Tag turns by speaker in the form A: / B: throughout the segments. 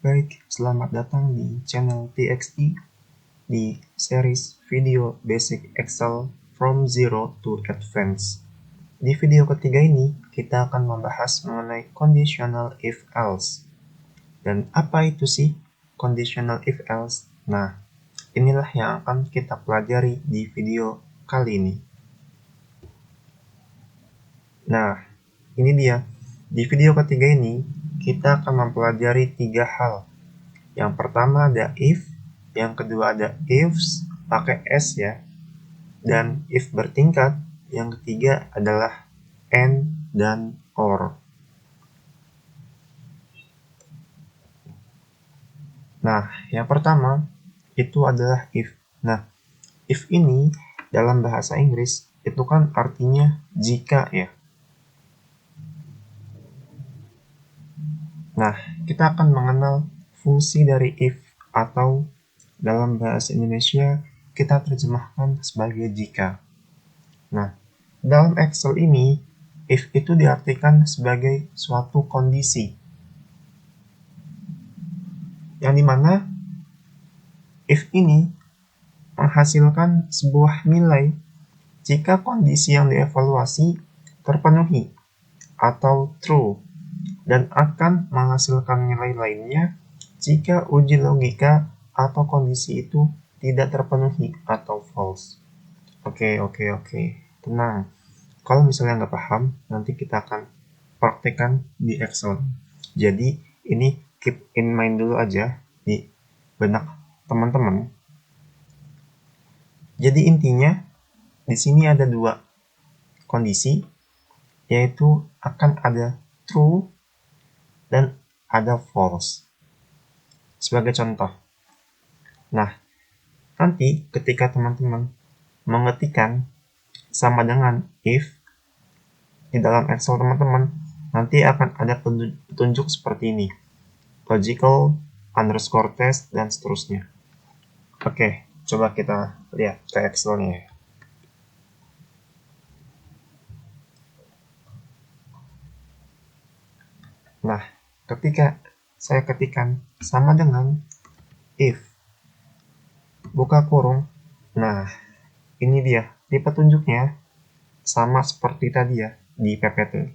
A: Baik, selamat datang di channel TXT di series video Basic Excel from Zero to Advanced. Di video ketiga ini, kita akan membahas mengenai conditional if else. Dan apa itu sih conditional if else? Nah, inilah yang akan kita pelajari di video kali ini. Nah, ini dia. Di video ketiga ini, kita akan mempelajari 3 hal. Yang pertama ada if, yang kedua ada ifs, pakai s ya, dan if bertingkat, yang ketiga adalah and dan or. Nah, yang pertama itu adalah if. Nah, if ini dalam bahasa Inggris itu kan artinya jika ya. Nah, kita akan mengenal fungsi dari if atau dalam bahasa Indonesia kita terjemahkan sebagai jika. Nah, dalam Excel ini, if itu diartikan sebagai suatu kondisi. Yang dimana if ini menghasilkan sebuah nilai jika kondisi yang dievaluasi terpenuhi atau true, dan akan menghasilkan nilai lainnya jika uji logika atau kondisi itu tidak terpenuhi atau false. Oke. Tenang. Kalau misalnya nggak paham, nanti kita akan praktekkan di Excel. Jadi, ini keep in mind dulu aja di benak teman-teman. Jadi intinya, di sini ada 2 kondisi, yaitu akan ada true dan ada false. Sebagai contoh. Nah, nanti ketika teman-teman mengetikkan sama dengan if di dalam Excel teman-teman, nanti akan ada petunjuk seperti ini. Logical, underscore test, dan seterusnya. Oke, coba kita lihat ke Excel-nya. Nah, ketika saya ketikkan sama dengan if, buka kurung, nah ini dia, di petunjuknya sama seperti tadi ya, di PPT.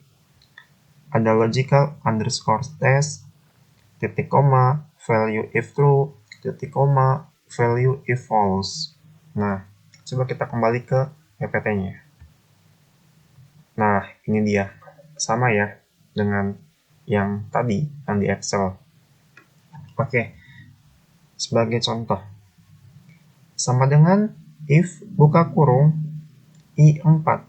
A: Ada logical underscore test, titik koma, value if true, titik koma, value if false. Nah, coba kita kembali ke PPT-nya. Nah, ini dia. Sama ya dengan yang tadi, yang di Excel. Oke, sebagai contoh. Sama dengan if buka kurung I4.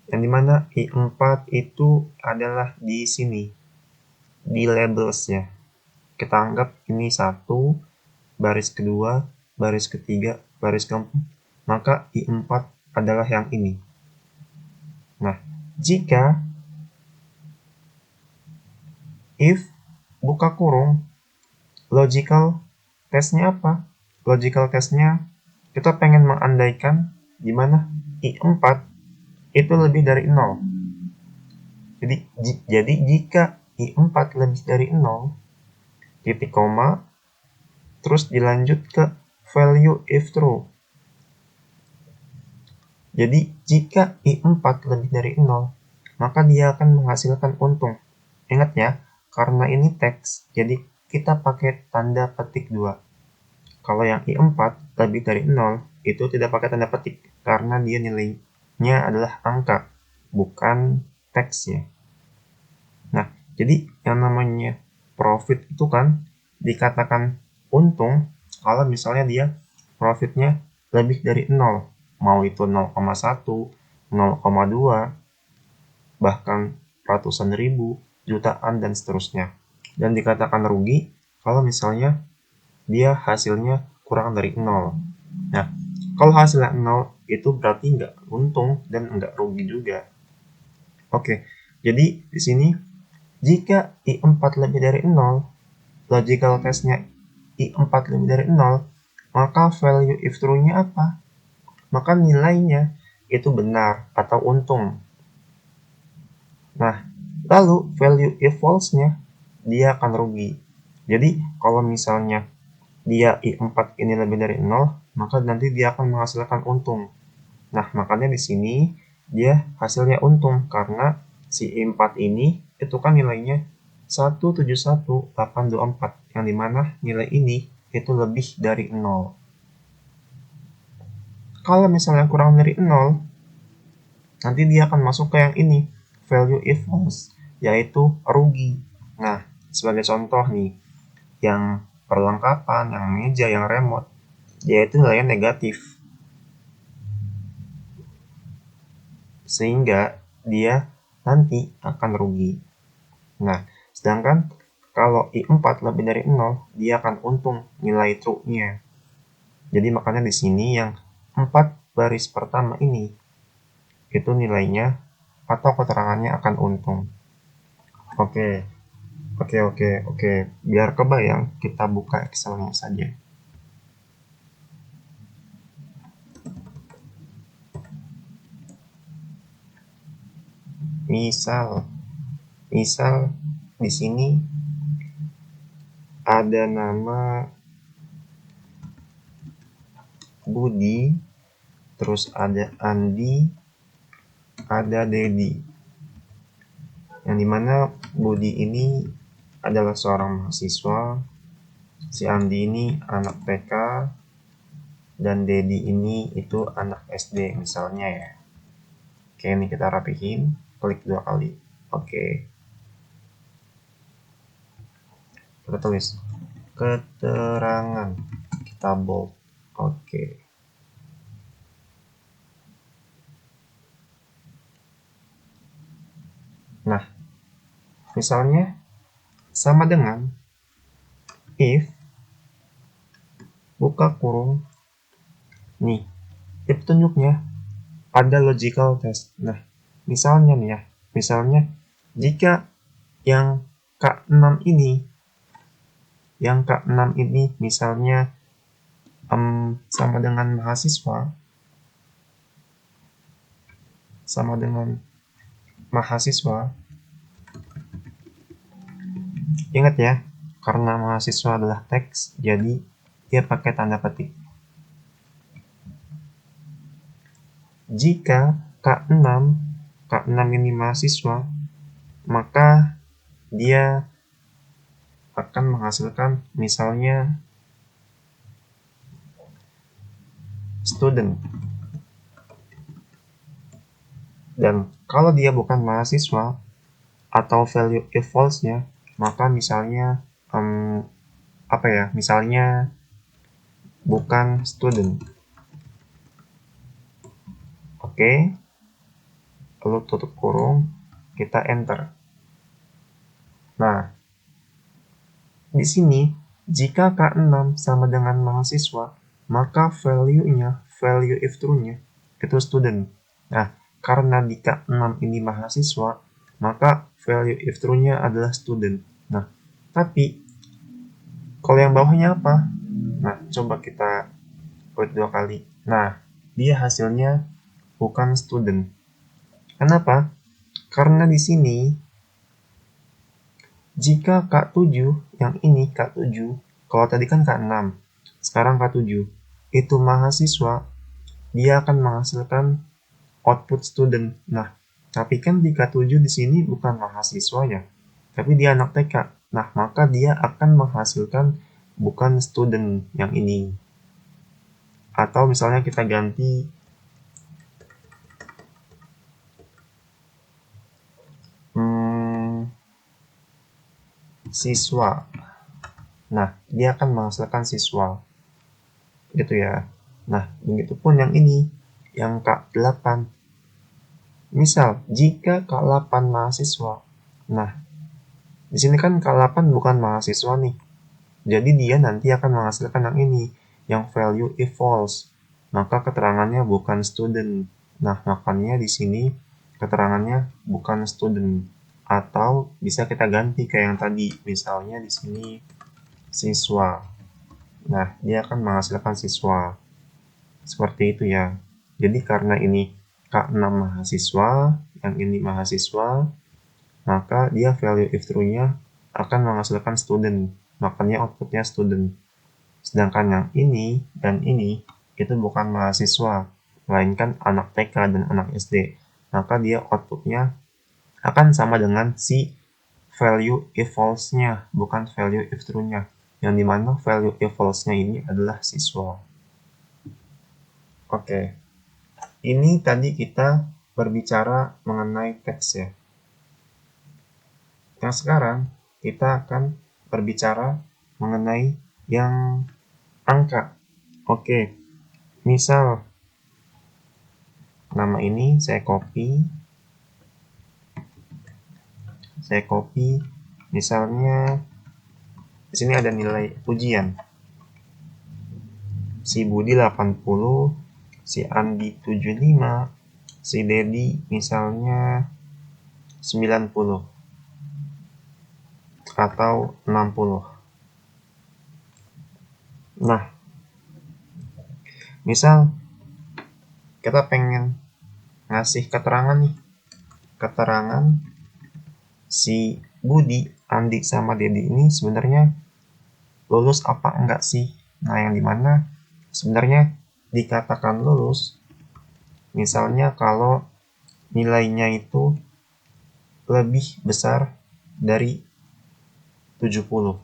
A: Yang dimana I4 itu adalah di sini. Di labels ya. Kita anggap ini 1, baris kedua, baris ketiga, baris keempat. Maka I4 adalah yang ini. Nah, jika if buka kurung logical testnya apa? Logical testnya kita pengen mengandaikan di mana I4 itu lebih dari 0. Jadi jika I4 lebih dari 0, titik koma, terus dilanjut ke value if true. Jadi jika I4 lebih dari 0, maka dia akan menghasilkan untung. Ingat ya, karena ini teks, jadi kita pakai tanda petik 2. Kalau yang I4 lebih dari 0, itu tidak pakai tanda petik, karena dia nilainya adalah angka, bukan teks ya. Nah, jadi yang namanya profit itu kan dikatakan untung kalau misalnya dia profitnya lebih dari 0. Mau itu 0,1, 0,2, bahkan ratusan ribu, jutaan, dan seterusnya. Dan dikatakan rugi kalau misalnya dia hasilnya kurang dari 0. Nah, kalau hasilnya 0 itu berarti nggak untung dan nggak rugi juga. Oke, jadi di sini jika I4 lebih dari 0, logical testnya I4 lebih dari 0, maka value if true-nya apa? Maka nilainya itu benar atau untung. Nah, lalu value if false-nya dia akan rugi. Jadi kalau misalnya dia I4 ini lebih dari 0, maka nanti dia akan menghasilkan untung. Nah, makanya di sini dia hasilnya untung karena si I4 ini itu kan nilainya 171824, yang dimana nilai ini itu lebih dari 0. Kalau misalnya kurang dari 0, nanti dia akan masuk ke yang ini, value if false, yaitu rugi. Nah, sebagai contoh nih, yang perlengkapan, yang meja, yang remote, yaitu nilainya negatif. Sehingga dia nanti akan rugi. Nah, sedangkan kalau I4 lebih dari 0, dia akan untung nilai true-nya. Jadi makanya di sini yang 4 baris pertama ini, itu nilainya atau keterangannya akan untung. Oke, oke. Biar kebayang, kita buka Excel-nya saja. Misal di sini ada nama Budi, terus ada Andi, ada Dedi. Yang dimana Budi ini adalah seorang mahasiswa, si Andi ini anak TK, dan Dedi ini itu anak SD misalnya ya. Oke, ini kita rapihin, klik 2 kali. Oke. Kita tulis keterangan, kita bold. Oke. Nah, misalnya sama dengan if buka kurung nih, if tunjuknya pada logical test. Nah, misalnya nih ya, misalnya jika yang K6 ini misalnya sama dengan mahasiswa, ingat ya, karena mahasiswa adalah teks, jadi dia pakai tanda petik. Jika K6 ini mahasiswa, maka dia akan menghasilkan misalnya student. Dan kalau dia bukan mahasiswa atau value if false-nya, maka misalnya misalnya bukan student. Oke, lalu tutup kurung, kita enter. Nah, di sini jika K6 sama dengan mahasiswa, maka value if true-nya itu student. Nah, karena di K6 ini mahasiswa, maka value if true-nya adalah student. Nah, tapi kalau yang bawahnya apa? Nah, coba kita klik 2 kali. Nah, dia hasilnya bukan student. Kenapa? Karena di sini jika K7, yang ini K7, kalau tadi kan K6, sekarang K7, itu mahasiswa, dia akan menghasilkan output student. Nah, tapi kan di K7 di sini bukan mahasiswa ya, tapi dia anak TK. Nah, maka dia akan menghasilkan bukan student yang ini. Atau misalnya kita ganti siswa. Nah, dia akan menghasilkan siswa. Gitu ya. Nah, begitupun yang ini, yang K8. Misal, jika K8 mahasiswa. Nah, di sini kan K8 bukan mahasiswa nih. Jadi dia nanti akan menghasilkan yang ini, yang value if false. Maka keterangannya bukan student. Nah, makanya di sini keterangannya bukan student. Atau bisa kita ganti kayak yang tadi. Misalnya di sini siswa. Nah, dia akan menghasilkan siswa. Seperti itu ya. Jadi karena ini K6 mahasiswa, yang ini mahasiswa, maka dia value if true-nya akan menghasilkan student. makanya outputnya student. Sedangkan yang ini dan ini itu bukan mahasiswa, melainkan anak TK dan anak SD. Maka dia outputnya akan sama dengan si value if false-nya, bukan value if true-nya. Yang dimana value if false-nya ini adalah siswa. Oke, ini tadi kita berbicara mengenai teks ya. Yang sekarang kita akan berbicara mengenai yang angka. Oke, misal nama ini saya copy, misalnya di sini ada nilai ujian. Si Budi 80, si Andi 75, si Dedi misalnya 90 atau 60. Nah, misal kita pengen ngasih keterangan nih, keterangan si Budi, Andi, sama Dedi ini sebenarnya lulus apa enggak sih? Nah, yang dimana sebenarnya dikatakan lulus misalnya kalau nilainya itu lebih besar dari 70.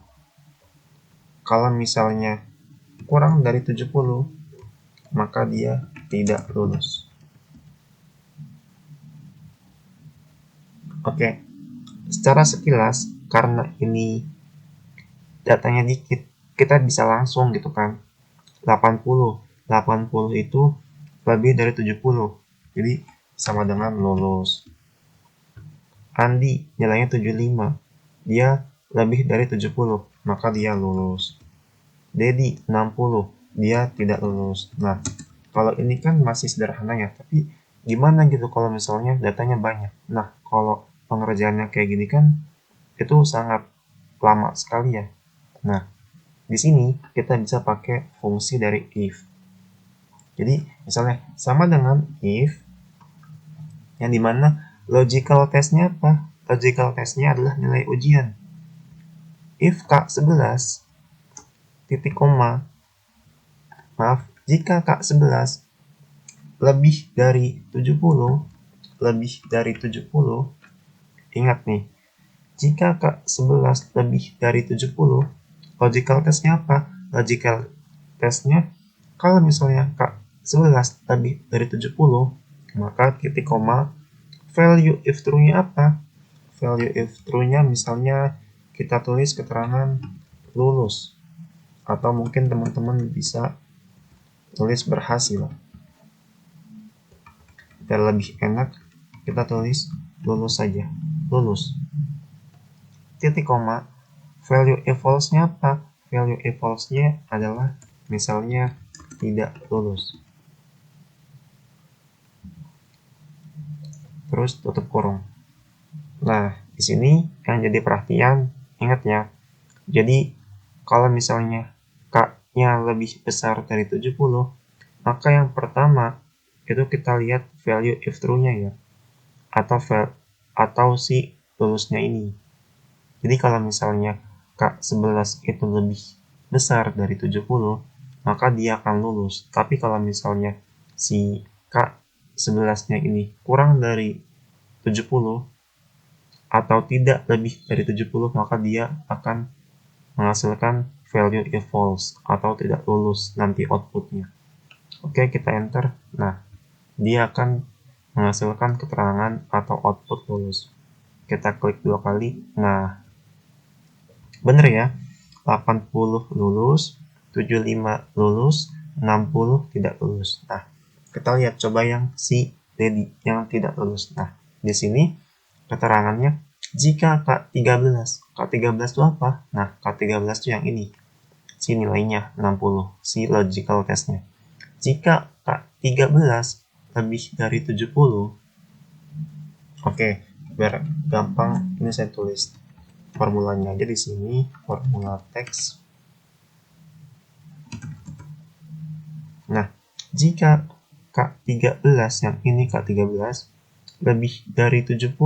A: Kalau misalnya kurang dari 70, maka dia tidak lulus. Oke, secara sekilas karena ini datanya dikit, kita bisa langsung gitu kan. 80 itu lebih dari 70, jadi sama dengan lulus. Andi nilainya 75, dia lebih dari 70, maka dia lulus. Dedi 60, dia tidak lulus. Nah, kalau ini kan masih sederhana ya, tapi gimana gitu kalau misalnya datanya banyak. Nah, kalau pengerjaannya kayak gini kan itu sangat lama sekali ya. Nah, di sini kita bisa pakai fungsi dari if. Jadi misalnya sama dengan if, yang dimana logical testnya apa? Logical testnya adalah nilai ujian. If K11 titik koma, maaf, jika K11 lebih dari 70, ingat nih, jika K11 lebih dari 70, logical testnya apa? Logical testnya kalau misalnya K11 lebih dari 70, maka titik koma, value if true-nya apa? Value if true-nya misalnya kita tulis keterangan lulus, atau mungkin teman-teman bisa tulis berhasil. Biar lebih enak, kita tulis lulus saja, lulus. Titik koma, value if false-nya apa? Value if false-nya adalah misalnya tidak lulus. Terus tutup kurung. Nah, di sini yang jadi perhatian, ingat ya. Jadi, kalau misalnya K-nya lebih besar dari 70, maka yang pertama itu kita lihat value if true-nya ya. Atau si lulusnya ini. Jadi kalau misalnya K11 itu lebih besar dari 70, maka dia akan lulus. Tapi kalau misalnya si K11-nya ini kurang dari 70 atau tidak lebih dari 70, maka dia akan menghasilkan value if false atau tidak lulus nanti outputnya. Oke, kita enter. Nah, dia akan menghasilkan keterangan atau output lulus. Kita klik 2 kali. Nah, bener ya, 80 lulus, 75 lulus, 60 tidak lulus. Nah, kita lihat coba yang si Dedi yang tidak lulus. Nah, di sini keterangannya jika K13 itu apa? Nah, K13 itu yang ini. Si nilainya 60, si logical testnya. Jika K13 lebih dari 70, oke, biar gampang ini saya tulis formulanya aja di sini, formula teks. Nah, jika K13 yang ini K13 lebih dari 70,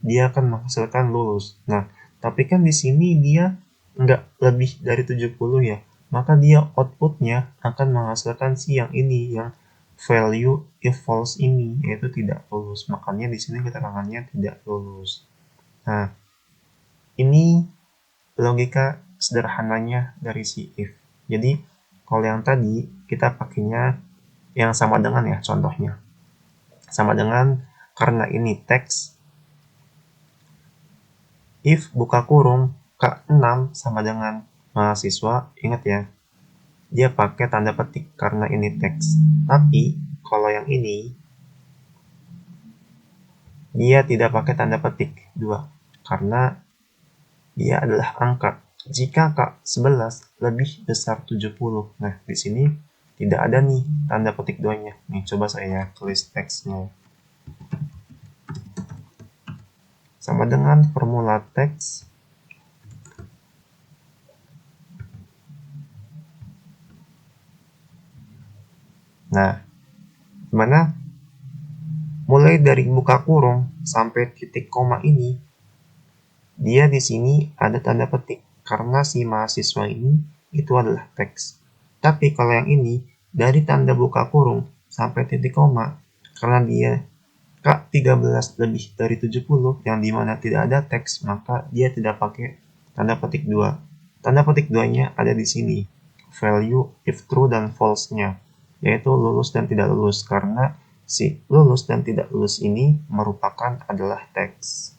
A: dia akan menghasilkan lulus. Nah, tapi kan di sini dia nggak lebih dari 70 ya, maka dia outputnya akan menghasilkan si yang ini, yang value if false ini, yaitu tidak lulus. Makanya di sini keterangannya tidak lulus. Nah, ini logika sederhananya dari si if. Jadi, kalau yang tadi kita pakainya yang sama dengan ya, contohnya. Sama dengan karena ini teks, if buka kurung K6 sama dengan mahasiswa, ingat ya, dia pakai tanda petik karena ini teks. Tapi kalau yang ini dia tidak pakai tanda petik 2 karena dia adalah angka. Jika K11 lebih besar 70. Nah, di sini tidak ada nih tanda petik 2-nya. Nih, coba saya tulis teksnya. Sama dengan formula teks nah, gimana? Mulai dari buka kurung sampai titik koma ini, dia di sini ada tanda petik karena si mahasiswa ini itu adalah teks. Tapi kalau yang ini dari tanda buka kurung sampai titik koma, karena dia K13 lebih dari 70 yang dimana tidak ada teks, maka dia tidak pakai tanda petik 2. Tanda petik 2-nya ada di sini, value if true dan false-nya, yaitu lulus dan tidak lulus, karena si lulus dan tidak lulus ini merupakan adalah teks.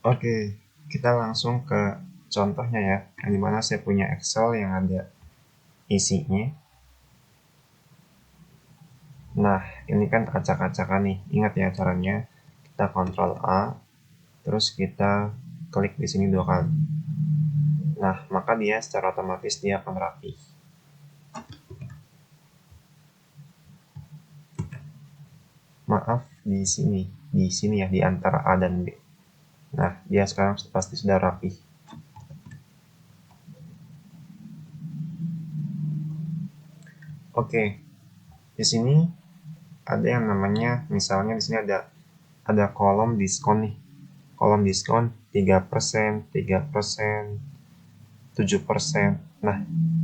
A: Oke, kita langsung ke contohnya ya, yang dimana saya punya Excel yang ada isinya. Nah, ini kan acak-acakan nih. Ingat ya caranya. Kita Ctrl A, terus kita klik di sini 2 kali. Nah, maka dia secara otomatis dia akan rapi. Maaf di sini ya, di antara A dan B. Nah, dia sekarang pasti sudah rapi. Oke, di sini ada yang namanya, misalnya di sini ada kolom diskon nih. Kolom diskon 3%, 3%, 7%. Nah,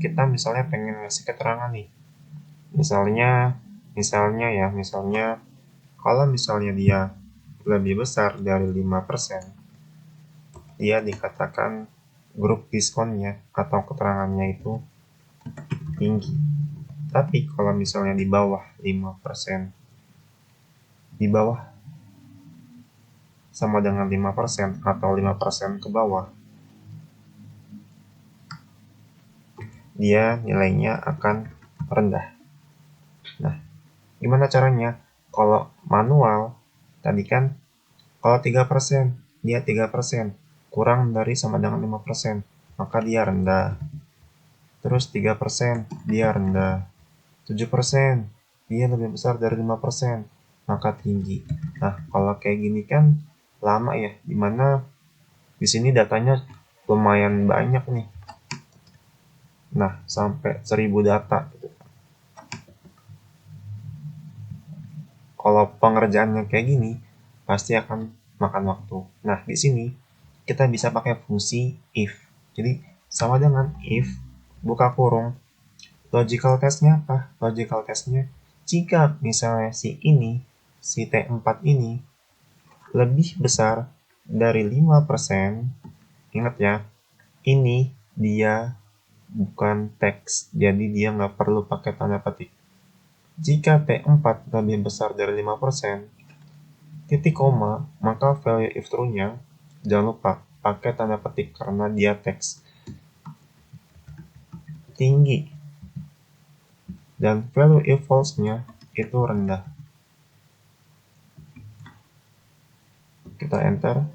A: kita misalnya pengen ngasih keterangan nih. Misalnya kalau misalnya dia lebih besar dari 5%, dia dikatakan grup diskonnya atau keterangannya itu tinggi. Tapi kalau misalnya di bawah 5%, di bawah sama dengan 5% atau 5% ke bawah, dia nilainya akan rendah. Nah, gimana caranya? Kalau manual, tadi kan kalau 3%, dia 3%, kurang dari sama dengan 5%, maka dia rendah. Terus 3%, dia rendah. 7%, dia lebih besar dari 5%, maka tinggi. Nah, kalau kayak gini kan lama ya, dimana di sini datanya lumayan banyak nih. Nah, sampai 1000 data gitu. Kalau pengerjaannya kayak gini, pasti akan makan waktu. Nah, di sini kita bisa pakai fungsi if. Jadi, sama dengan if, buka kurung, logical testnya apa? Logical testnya, jika misalnya si T4 ini, lebih besar dari 5%, ingat ya, ini dia bukan teks, jadi dia nggak perlu pakai tanda petik. Jika T4 lebih besar dari 5%, titik koma, maka value if true-nya jangan lupa pakai tanda petik karena dia teks. Tinggi. Dan value if false-nya itu rendah. Kita enter.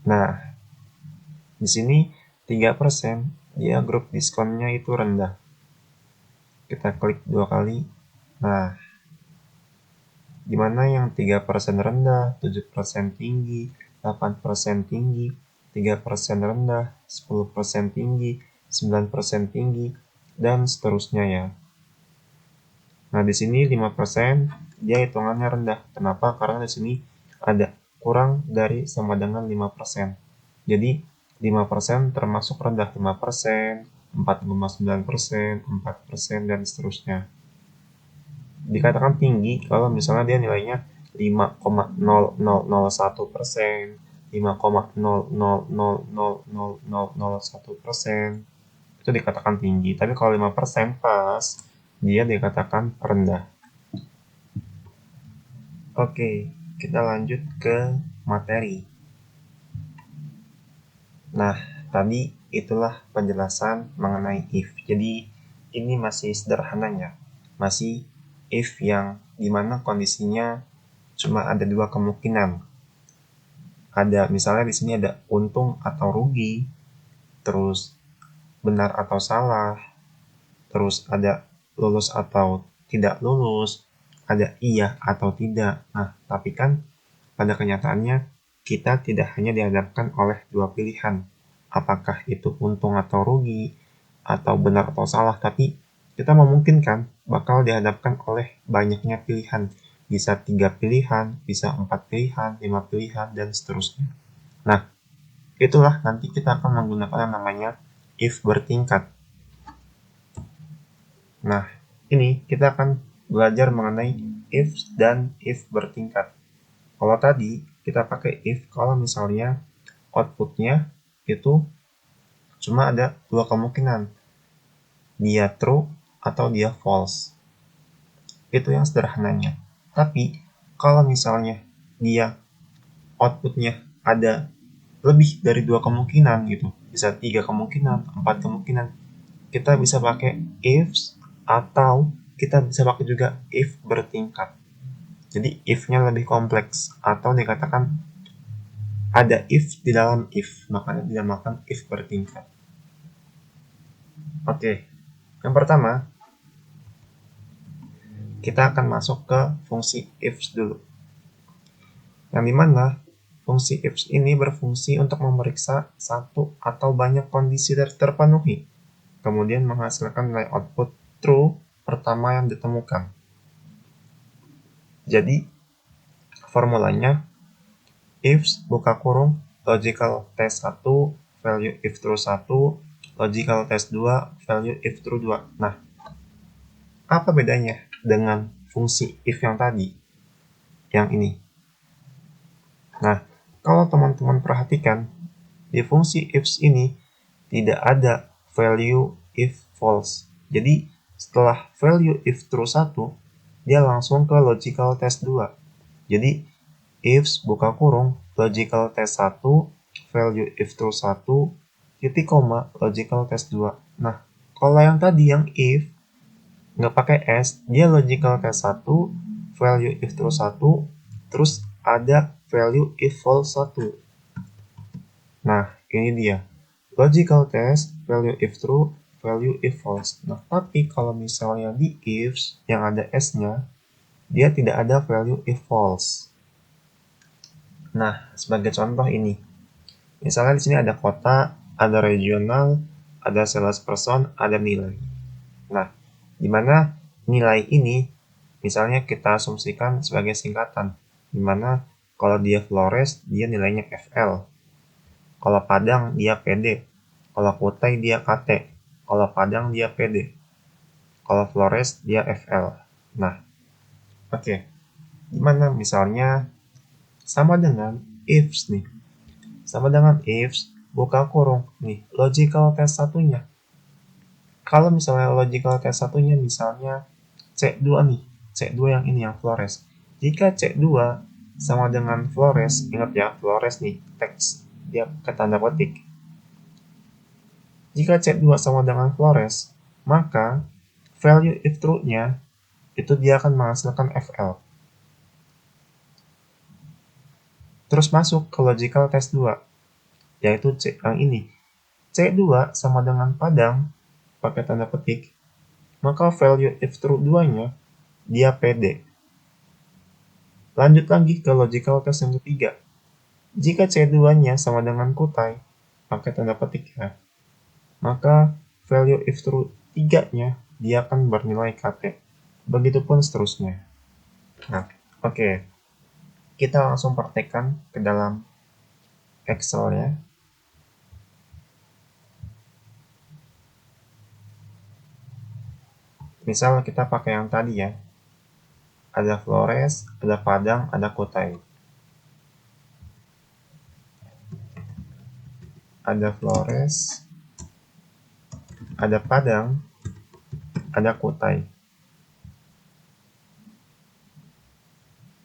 A: Nah, di sini 3%, dia grup diskonnya itu rendah. Kita klik 2 kali. Nah, dimana yang 3% rendah, 7% tinggi, 8% tinggi. 3% rendah, 10% tinggi, 9% tinggi, dan seterusnya ya. Nah, di sini 5% dia hitungannya rendah. Kenapa? Karena di sini ada kurang dari sama dengan 5%. Jadi 5% termasuk rendah, 5%, 4,9%, 4%, dan seterusnya. Dikatakan tinggi kalau misalnya dia nilainya 5,00001%, 5,0000001%, itu dikatakan tinggi. Tapi kalau 5% pas, dia dikatakan rendah. Oke, kita lanjut ke materi. Nah, tadi itulah penjelasan mengenai if. Jadi, ini masih sederhananya. Masih if yang dimana kondisinya cuma ada dua kemungkinan. Ada, misalnya di sini ada untung atau rugi, terus benar atau salah, terus ada lulus atau tidak lulus, ada iya atau tidak. Nah, tapi kan pada kenyataannya kita tidak hanya dihadapkan oleh dua pilihan, apakah itu untung atau rugi, atau benar atau salah, tapi kita memungkinkan bakal dihadapkan oleh banyaknya pilihan, bisa 3 pilihan, bisa 4 pilihan, 5 pilihan, dan seterusnya. Nah, itulah nanti kita akan menggunakan yang namanya if bertingkat. Nah, ini kita akan belajar mengenai if dan if bertingkat. Kalau tadi kita pakai if kalau misalnya outputnya itu cuma ada dua kemungkinan, dia true atau dia false. Itu yang sederhananya. Tapi kalau misalnya dia outputnya ada lebih dari dua kemungkinan gitu, bisa 3 kemungkinan, 4 kemungkinan, kita bisa pakai ifs atau kita bisa pakai juga if bertingkat. Jadi if-nya lebih kompleks atau dikatakan ada if di dalam if, makanya dinamakan if bertingkat. Oke, yang pertama kita akan masuk ke fungsi ifs dulu. Yang dimana fungsi ifs ini berfungsi untuk memeriksa satu atau banyak kondisi terpenuhi, kemudian menghasilkan nilai output true pertama yang ditemukan. Jadi formulanya ifs buka kurung logical test 1 value if true 1, logical test 2 value if true 2. Nah, apa bedanya dengan fungsi if yang tadi? Yang ini. Nah, kalau teman-teman perhatikan, di fungsi ifs ini tidak ada value if false. Jadi, setelah value if true 1, dia langsung ke logical test 2. Jadi, ifs buka kurung logical test 1 value if true 1 titik koma logical test 2. Nah, kalau yang tadi yang if nggak pakai s, dia logical test 1 value if true 1 terus ada value if false 1. Nah, ini dia logical test value if true value if false. Nah, tapi kalau misalnya di ifs yang ada s-nya, dia tidak ada value if false. Nah, sebagai contoh ini, misalnya di sini ada kota, ada regional, ada salesperson, ada nilai. Nah, di mana nilai ini, misalnya kita asumsikan sebagai singkatan, di mana kalau dia Flores, dia nilainya FL. Kalau Padang, dia PD. Kalau Kutai, dia KT. Kalau Padang, dia PD. Kalau Flores, dia FL. Nah, oke. Dimana misalnya sama dengan ifs nih. Sama dengan ifs, buka kurung nih, logical test satunya. Kalau misalnya logical test satunya misalnya C2 nih, C2 yang ini yang Flores. Jika C2 sama dengan Flores, ingat ya, Flores nih, teks, dia ke tanda petik. Jika C2 sama dengan Flores, maka value if true-nya itu dia akan menghasilkan FL. Terus masuk ke logical test 2, yaitu C yang ini. C2 sama dengan Padang, pakai tanda petik, maka value if true 2-nya, dia PD. Lanjut lagi ke logical test yang ketiga, Jika C2-nya sama dengan Kutai, pakai tanda petik ya, maka value if true 3-nya dia akan bernilai KT. Begitupun seterusnya. Nah, oke. Kita langsung praktekkan ke dalam Excel ya. Misal kita pakai yang tadi ya. Ada Flores, ada Padang, ada Kutai. Ada Flores, ada Padang, ada Kutai.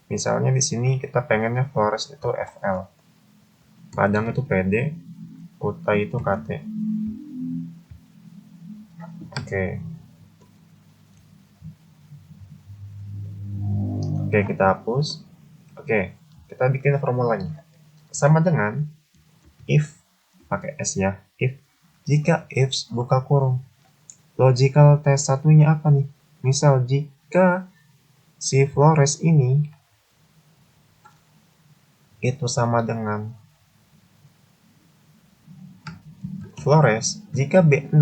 A: Misalnya di sini kita pengennya Flores itu FL, Padang itu PD, Kutai itu KT. Oke, kita hapus. Oke, kita bikin formulanya. Sama dengan if, pakai S ya, if, jika ifs buka kurung. Logical test satunya apa nih? Misal jika si Flores ini itu sama dengan Flores, jika B6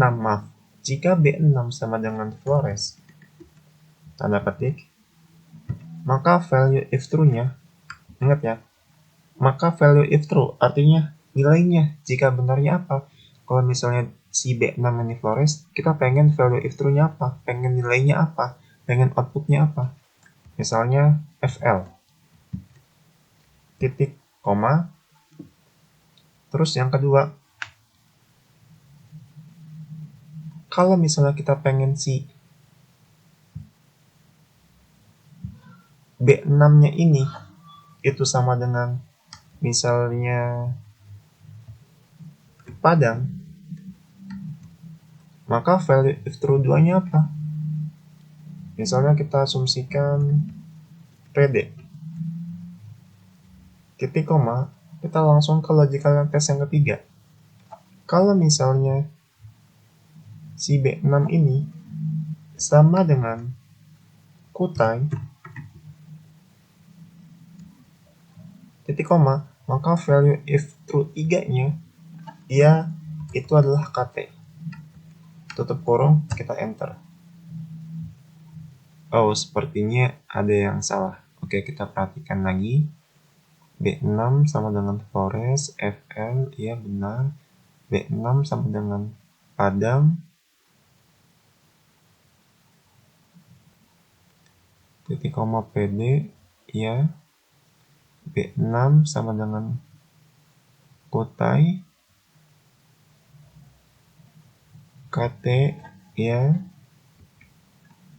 A: sama dengan Flores, tanda petik, maka value if true-nya, ingat ya, maka value if true artinya nilainya jika benarnya apa. Kalau misalnya si B6 ini Flores, kita pengen value if true-nya apa, pengen nilainya apa, pengen output-nya apa. Misalnya FL, titik, koma, terus yang kedua, kalau misalnya kita pengen si B6-nya ini itu sama dengan misalnya Padang, maka value if true 2-nya apa? Misalnya kita asumsikan PD, titik koma, kita langsung ke logical test yang ketiga. Kalau misalnya si B6 ini sama dengan Kutai, titik koma, maka value if true 3-nya dia itu adalah KT. Tutup kurung, kita enter. Oh, sepertinya ada yang salah. Oke, kita perhatikan lagi. B6 sama dengan Flores, FL, iya benar. B6 sama dengan Padang, titik koma PD, ya. B6 sama dengan Kutai, KT, ya.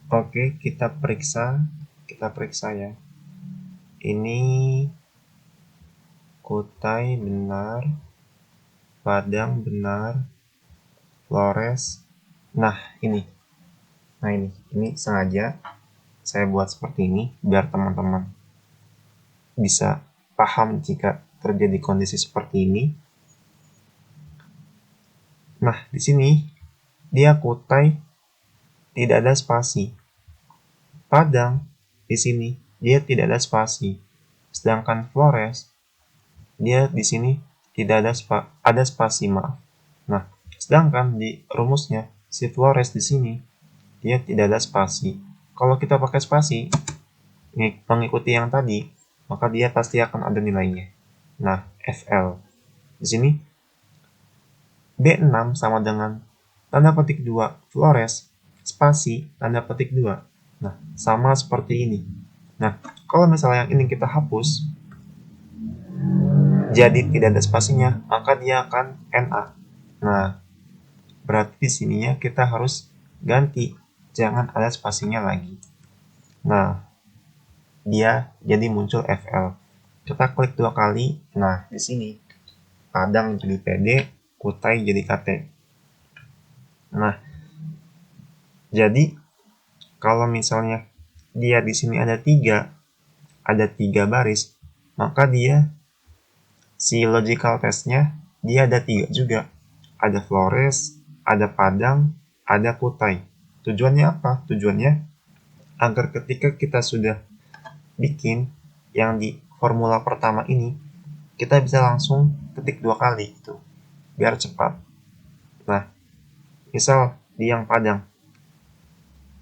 A: Oke, kita periksa ya. Ini Kutai benar, Padang benar, Flores. Nah, ini sengaja saya buat seperti ini biar teman-teman bisa paham jika terjadi kondisi seperti ini. Nah, di sini dia Kutai tidak ada spasi. Padang di sini dia tidak ada spasi. Sedangkan Flores dia di sini tidak ada spasi, maaf. Nah, sedangkan di rumusnya si Flores di sini dia tidak ada spasi. Kalau kita pakai spasi mengikuti yang tadi, maka dia pasti akan ada nilainya. Nah, FL di sini B6 sama dengan tanda petik 2 Flores spasi tanda petik 2. Nah, sama seperti ini. Nah, kalau misalnya yang ini kita hapus, jadi tidak ada spasinya, maka dia akan NA. Nah, berarti di sininya kita harus ganti, jangan ada spasinya lagi. Nah, dia jadi muncul FL. Kita klik 2 kali. Nah, di sini Padang jadi PD, Kutai jadi KT. Nah, jadi kalau misalnya dia di sini ada 3 baris, maka dia si logical testnya dia ada 3 juga. Ada Flores, ada Padang, ada Kutai. Tujuannya apa? Tujuannya agar ketika kita sudah bikin yang di formula pertama ini, kita bisa langsung ketik 2 kali gitu, biar cepat. Nah, misal di yang Padang,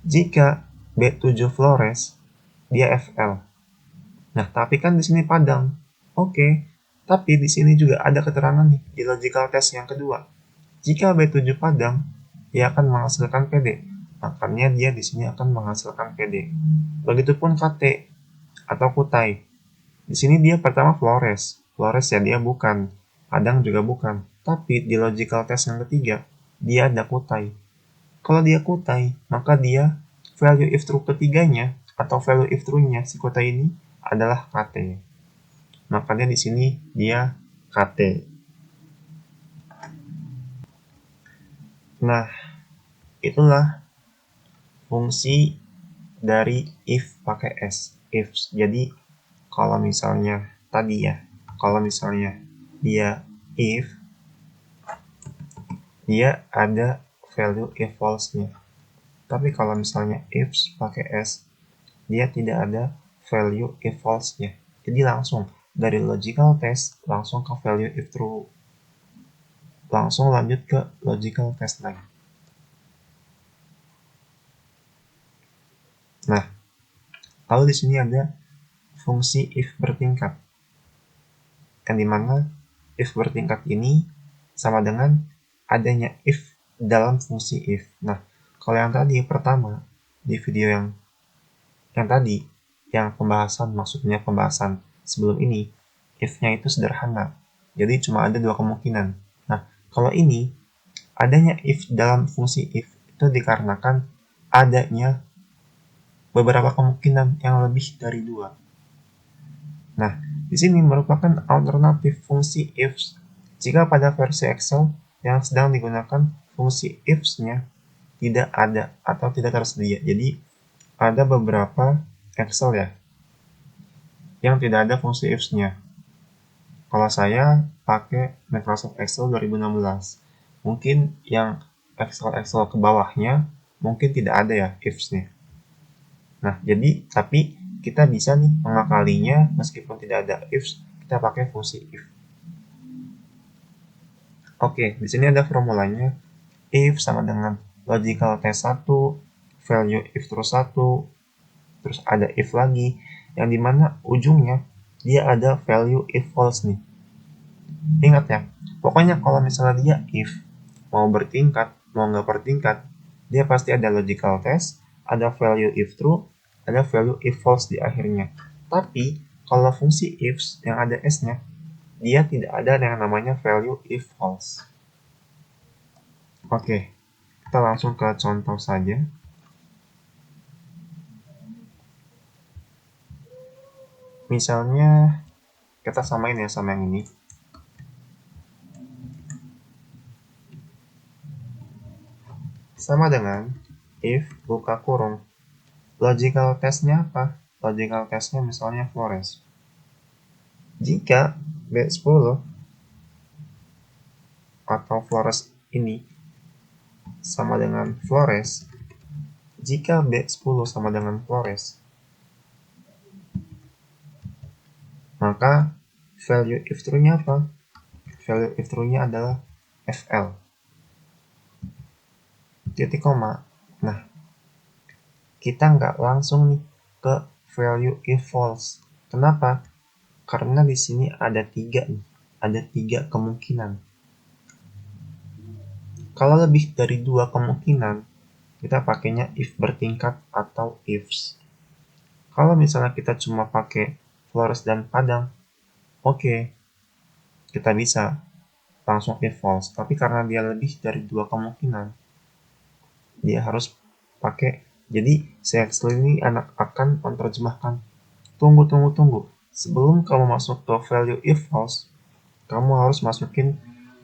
A: jika B7 Flores, dia FL. Nah, tapi kan di sini Padang. Oke, tapi di sini juga ada keterangan nih di logical test yang kedua. Jika B7 Padang, dia akan menghasilkan PD. Makanya dia di sini akan menghasilkan PD. Begitupun KT atau Kutai. Di sini dia pertama Flores. Flores ya dia bukan. Padang juga bukan. Tapi di logical test yang ketiga, dia ada Kutai. Kalau dia Kutai, maka dia value if true ketiganya atau value if true-nya si Kutai ini adalah KT. Makanya di sini dia KT. Nah, itulah fungsi dari if pakai s. If. Jadi kalau misalnya tadi ya, kalau misalnya dia if, dia ada value if false-nya. Tapi kalau misalnya if pakai s, dia tidak ada value if false-nya. Jadi langsung dari logical test langsung ke value if true. Langsung lanjut ke logical test lagi. Nah, lalu di sini ada fungsi if bertingkat. Yang dimana if bertingkat ini sama dengan adanya if dalam fungsi if. Nah, kalau yang tadi pertama di video yang tadi, yang pembahasan, maksudnya pembahasan sebelum ini, if-nya itu sederhana. Jadi cuma ada 2 kemungkinan. Nah, kalau ini, adanya if dalam fungsi if itu dikarenakan adanya beberapa kemungkinan yang lebih dari 2. Nah, di sini merupakan alternatif fungsi if jika pada versi Excel yang sedang digunakan fungsi if-nya tidak ada atau tidak tersedia. Jadi, ada beberapa Excel ya yang tidak ada fungsi if-nya. Kalau saya pakai Microsoft Excel 2016, mungkin yang Excel ke bawahnya mungkin tidak ada ya ifs-nya. Nah, jadi tapi kita bisa nih mengakalinya meskipun tidak ada ifs, kita pakai fungsi if. Oke, di sini ada formulanya. If sama dengan logical test 1, value if true 1, terus ada if lagi, yang dimana ujungnya dia ada value if false nih. Ingat ya, pokoknya kalau misalnya dia if, mau bertingkat, mau nggak bertingkat, dia pasti ada logical test, ada value if true, ada value if false di akhirnya. Tapi, kalau fungsi ifs yang ada s-nya, dia tidak ada yang namanya value if false. Oke, kita langsung ke contoh saja. Misalnya, kita samain ya sama yang ini. Sama dengan if buka kurung. Logical test-nya apa? Logical test-nya misalnya Flores. Jika B10 atau Flores ini sama dengan Flores, jika B10 sama dengan Flores, maka value if true-nya apa? Value if true-nya adalah FL. Titik koma. Nah, kita nggak langsung nih ke value if false. Kenapa? Karena di sini ada 3 nih. Ada 3 kemungkinan. Kalau lebih dari 2 kemungkinan, kita pakainya if bertingkat atau ifs. Kalau misalnya kita cuma pakai Flores dan Padang, oke, kita bisa langsung if false. Tapi karena dia lebih dari 2 kemungkinan, dia harus pakai. Jadi saya ini akan menerjemahkan. Tunggu. Sebelum kamu masuk ke value if false, kamu harus masukin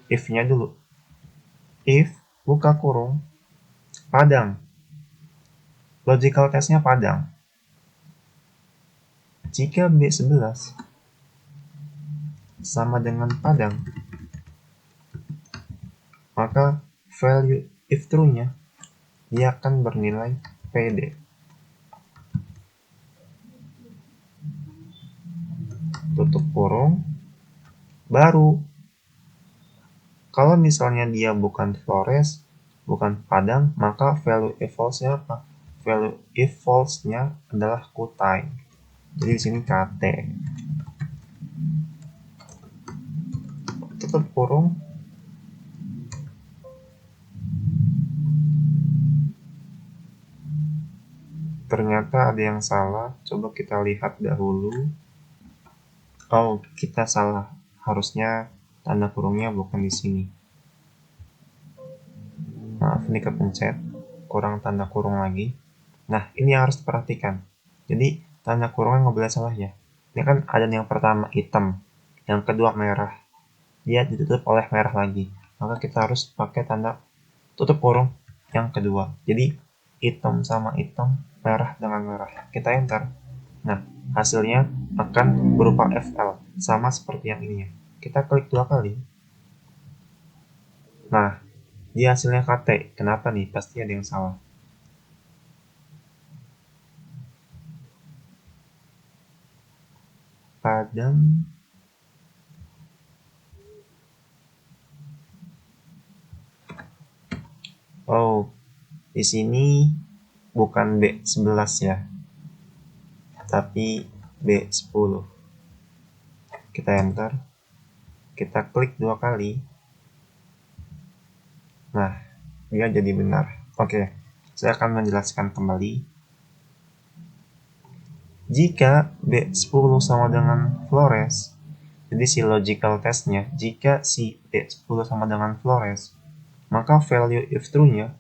A: if-nya dulu. If buka kurung Padang. Logical test-nya Padang. Jika B11 sama dengan Padang, maka value if true-nya dia akan bernilai PD. Tutup kurung. Baru kalau misalnya dia bukan Flores, bukan Padang, maka value if false-nya apa? Value if false-nya adalah Kutai. Jadi di sini KT. Tutup kurung. Ternyata ada yang salah. Coba kita lihat dahulu. Oh, kita salah. Harusnya tanda kurungnya bukan di sini. Maaf, ini kepencet. Kurang tanda kurung lagi. Nah, ini yang harus diperhatikan. Jadi, tanda kurungnya nggak boleh salah ya. Ini kan ada yang pertama hitam, yang kedua merah. Dia ditutup oleh merah lagi. Maka kita harus pakai tanda tutup kurung yang kedua. Jadi, hitam sama hitam, merah dengan merah. Kita enter. Nah, hasilnya akan berupa FL, sama seperti yang ini ya. Kita klik 2 kali. Nah, dia hasilnya KT. Kenapa nih? Pasti ada yang salah. Padang. Oh, di sini bukan B11 ya, tapi B10. Kita enter. Kita klik 2 kali. Nah, dia jadi benar. Oke, saya akan menjelaskan kembali. Jika B10 sama dengan Flores, jadi si logical testnya, jika si B10 sama dengan Flores, maka value if true-nya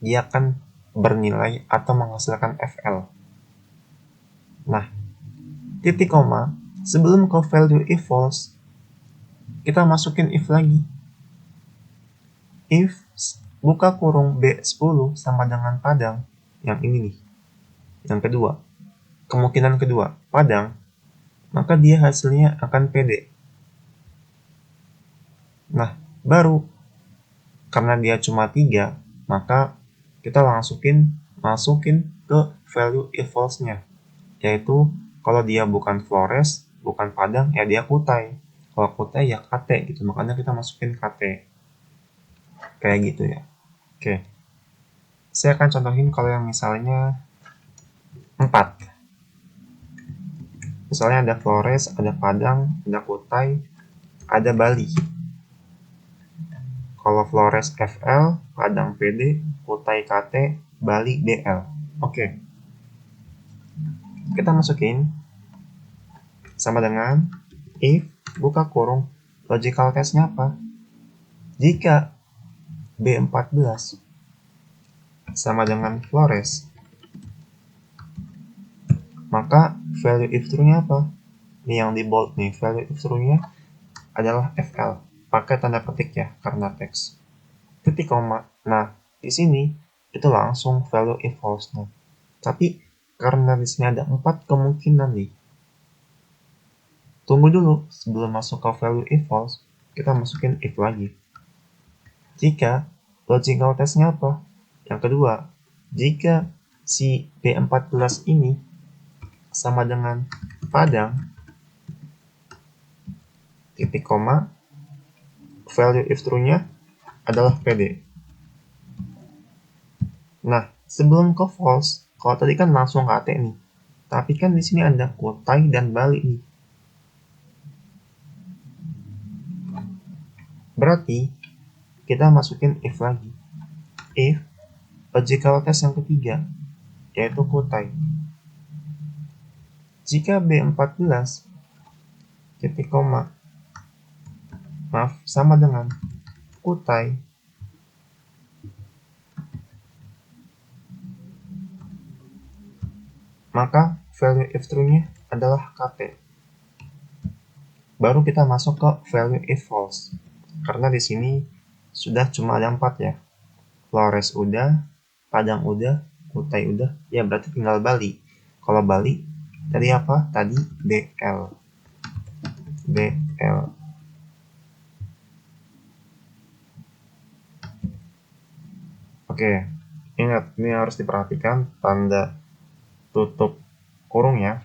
A: dia akan bernilai atau menghasilkan FL. Nah, titik koma, sebelum ke value if false, kita masukin if lagi. If buka kurung B10 sama dengan Padang, yang ini nih, yang kedua, kemungkinan kedua, Padang, maka dia hasilnya akan PD. Nah, baru karena dia cuma 3, maka kita masukin ke value if false-nya, yaitu kalau dia bukan Flores, bukan Padang, ya dia Kutai. Kalau Kutai ya KT gitu, makanya kita masukin KT. Kayak gitu ya. Oke. Saya akan contohin kalau yang misalnya 4. Misalnya ada Flores, ada Padang, ada Kutai, ada Bali. Kalau Flores FL, Padang PD, Kutai KT, Bali BL. Oke. Kita masukin sama dengan if buka kurung logical testnya apa? Jika B14 sama dengan Flores, maka value if true-nya apa? Ini yang di bold nih, value if true-nya adalah FL. Pakai tanda petik ya, karena teks. Titik koma. Nah, di sini itu langsung value if false. Nah, tapi karena di sini ada 4 kemungkinan nih. Tunggu dulu, sebelum masuk ke value if false, kita masukin if lagi. Jika logical testnya apa? Yang kedua, jika si B14 ini sama dengan Padang, titik koma, value if true-nya adalah PD. Nah, sebelum ke false, kalau tadi kan langsung KT nih. Tapi kan di sini ada Kutai dan Bali nih. Berarti kita masukin if lagi. If logical test yang ketiga, yaitu Kutai. Jika B14 titik koma sama dengan Kutai, maka value if true-nya adalah KT. Baru kita masuk ke value if false. Karena di sini sudah cuma ada 4 ya. Flores udah, Padang udah, Kutai udah, ya berarti tinggal Bali. Kalau Bali, tadi apa? Tadi BL. BL. Oke, ingat, ini harus diperhatikan tanda tutup kurung ya.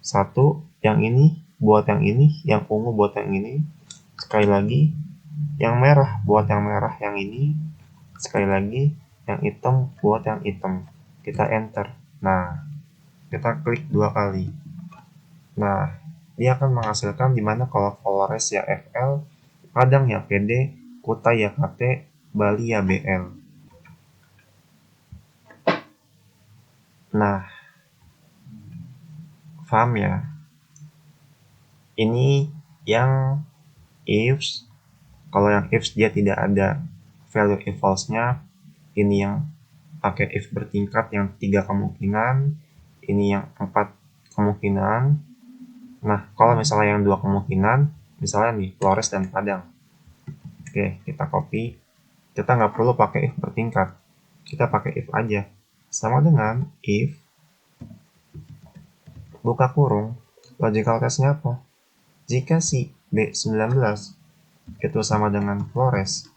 A: 1, yang ini buat yang ini, yang ungu buat yang ini, sekali lagi, yang merah buat yang merah yang ini, sekali lagi, yang hitam buat yang hitam. Kita enter. Nah, kita klik 2 kali. Nah, dia akan menghasilkan dimana kalau Flores ya FL, Padang ya PD, Kutai ya KT, Bali ya BL. Nah, paham ya? Ini yang ifs. Kalau yang ifs dia tidak ada value if false-nya. Ini yang pakai if bertingkat yang 3 kemungkinan. Ini yang 4 kemungkinan. Nah, kalau misalnya yang 2 kemungkinan, misalnya nih Flores dan Padang. Oke, kita copy. Kita nggak perlu pakai if bertingkat. Kita pakai if aja. Sama dengan if buka kurung. Logical test-nya apa? Jika si B19 itu sama dengan Flores,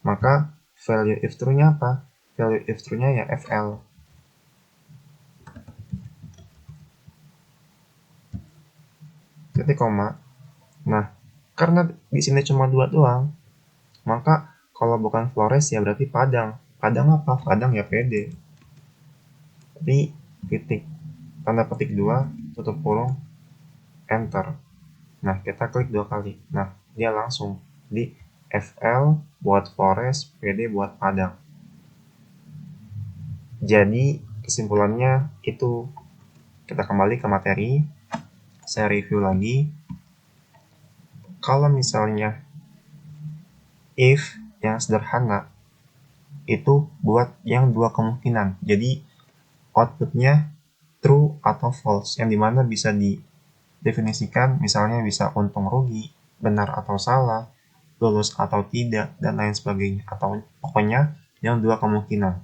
A: maka value if true-nya apa? Value if true-nya ya FL. Titik koma. Nah, karena di sini cuma 2 doang, maka kalau bukan Flores ya berarti Padang. Padang apa? Padang ya PD. Jadi titik tanda petik 2 tutup kurung enter. Nah, kita klik 2 kali. Nah, dia langsung di FL buat Flores, PD buat Padang. Jadi kesimpulannya itu. Kita kembali ke materi. Saya review lagi. Kalau misalnya if yang sederhana itu buat yang 2 kemungkinan. Jadi outputnya true atau false, yang dimana bisa didefinisikan misalnya bisa untung rugi, benar atau salah, lulus atau tidak, dan lain sebagainya. Atau pokoknya yang 2 kemungkinan.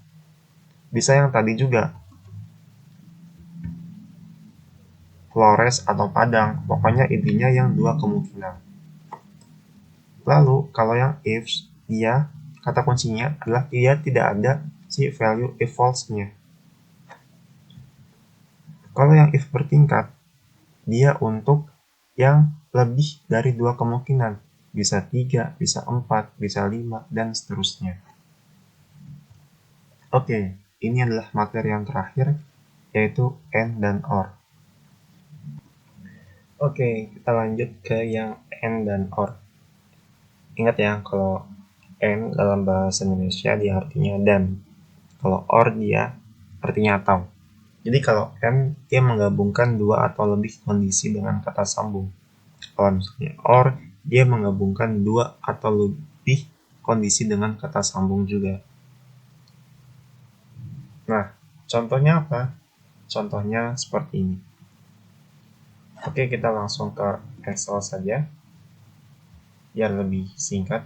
A: Bisa yang tadi juga, Flores atau Padang, pokoknya intinya yang 2 kemungkinan. Lalu kalau yang ifs, dia kata kuncinya adalah dia tidak ada si value if false-nya. Kalau yang if bertingkat, dia untuk yang lebih dari 2 kemungkinan. Bisa 3, bisa 4, bisa 5, dan seterusnya. Oke, ini adalah materi yang terakhir, yaitu AND dan OR. Oke, kita lanjut ke yang AND dan OR. Ingat ya, kalau AND dalam bahasa Indonesia dia artinya dan. Kalau OR dia artinya atau. Jadi kalau AND dia menggabungkan 2 atau lebih kondisi dengan kata sambung. Kalau misalnya OR dia menggabungkan 2 atau lebih kondisi dengan kata sambung juga. Nah, contohnya apa? Contohnya seperti ini. Oke, kita langsung ke Excel saja biar lebih singkat.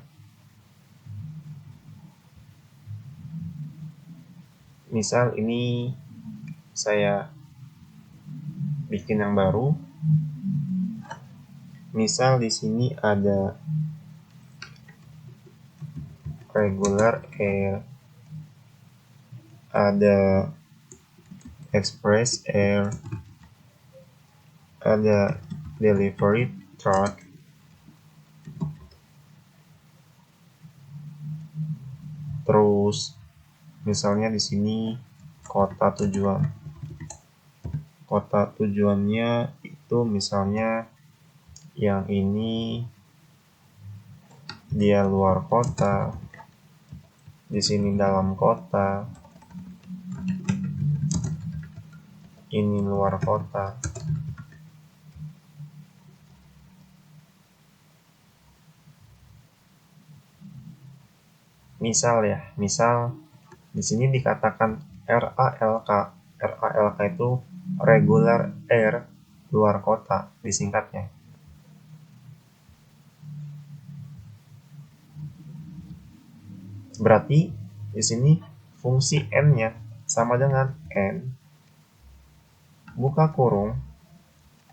A: Misal ini saya bikin yang baru. Misal di sini ada regular air, ada express air, ada delivery truck, terus misalnya di sini kota tujuan. Kota tujuannya itu misalnya yang ini dia luar kota, di sini dalam kota, ini luar kota. Misal ya, misal di sini dikatakan RALK. RALK itu regular air luar kota disingkatnya. Berarti di sini fungsi n-nya sama dengan n buka kurung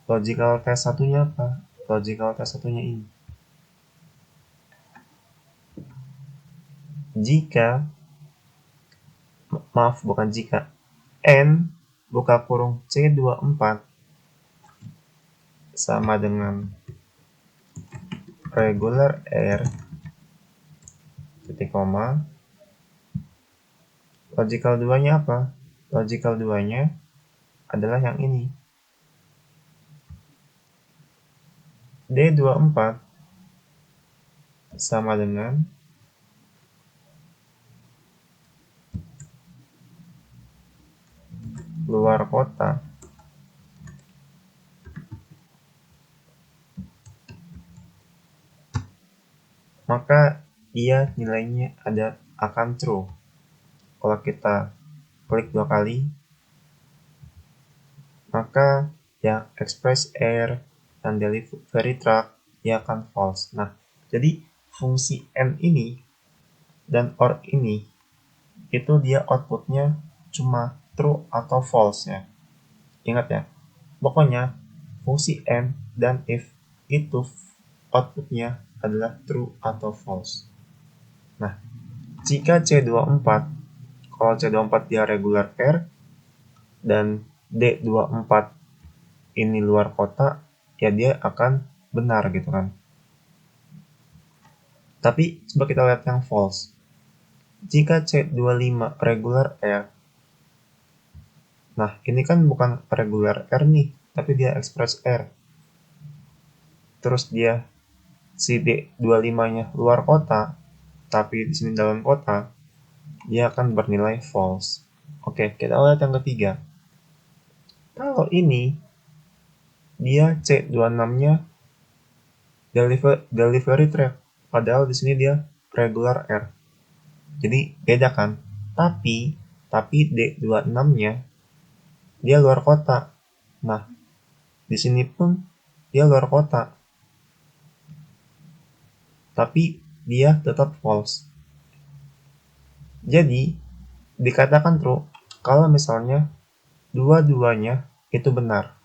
A: logical test satunya apa? Logical test satunya ini. Jika maaf bukan jika n buka kurung C24 sama dengan regular R titik koma. Logical 2-nya apa? Logical 2-nya adalah yang ini. D24 sama dengan luar kota. Maka dia nilainya akan true. Kalau kita klik 2 kali, maka yang express R dan delivery truck dia akan false. Nah, jadi fungsi N ini dan OR ini itu dia outputnya cuma true atau false ya. Ingat ya, pokoknya fungsi N dan if itu outputnya adalah true atau false. Nah, jika C24, kalau C24 dia regular pair dan D24 ini luar kota, ya dia akan benar gitu kan. Tapi coba kita lihat yang false. Jika C25 regular R, nah ini kan bukan regular R nih, tapi dia express R. Terus dia si D25-nya luar kota, tapi di sini dalam kota, dia akan bernilai false. Oke, kita lihat yang ketiga. Kalau ini dia C26-nya delivery track, padahal di sini dia regular R. Jadi beda kan? Tapi D26-nya dia luar kota. Nah, di sini pun dia luar kota. Tapi dia tetap false. Jadi dikatakan true kalau misalnya dua-duanya itu benar.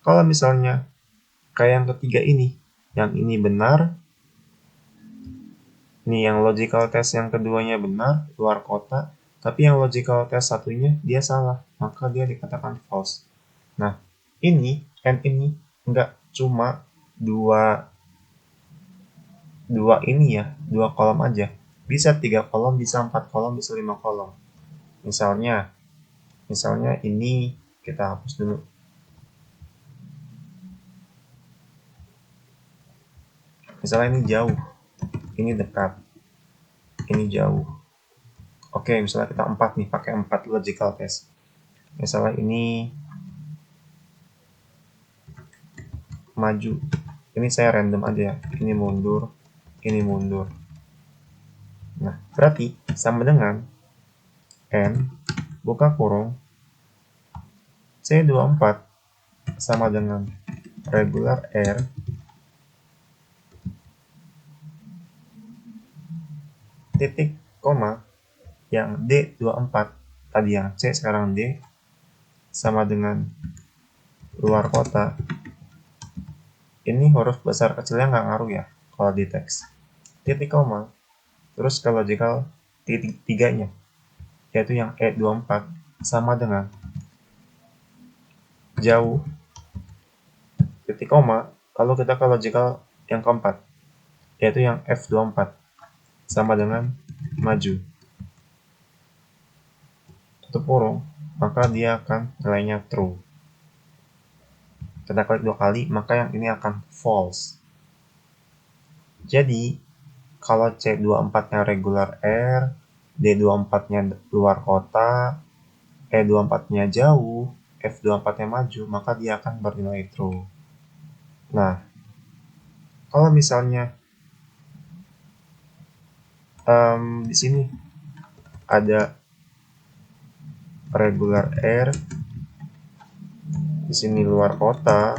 A: Kalau misalnya kayak yang ketiga ini, yang ini benar, nih yang logical test yang keduanya benar, luar kota, tapi yang logical test satunya dia salah, maka dia dikatakan false. Nah, ini N ini enggak cuma dua ini ya, dua kolom aja. Bisa 3 kolom, bisa 4 kolom, bisa 5 kolom. Misalnya ini kita hapus dulu. Misalnya ini jauh, ini dekat, ini jauh. Oke, misalnya kita 4 nih, pakai 4 logical test. Misalnya ini maju, ini saya random aja ya, ini mundur, ini mundur. Nah, berarti sama dengan N buka kurung C24 sama dengan regular R titik koma yang D24 tadi yang C sekarang D sama dengan luar kota. Ini huruf besar kecilnya nggak ngaruh ya kalau di teks. Titik koma terus ke logical titik tiganya yaitu yang E24 sama dengan jauh titik koma lalu kita ke logical yang keempat yaitu yang F24 sama dengan maju tutup kurung, maka dia akan nilainya true. Kita klik 2 kali, maka yang ini akan false. Jadi kalau C24-nya regular R, D24-nya luar kota, E24-nya jauh, F24-nya maju, maka dia akan bernilai true. Nah, kalau misalnya di sini ada regular R, di sini luar kota,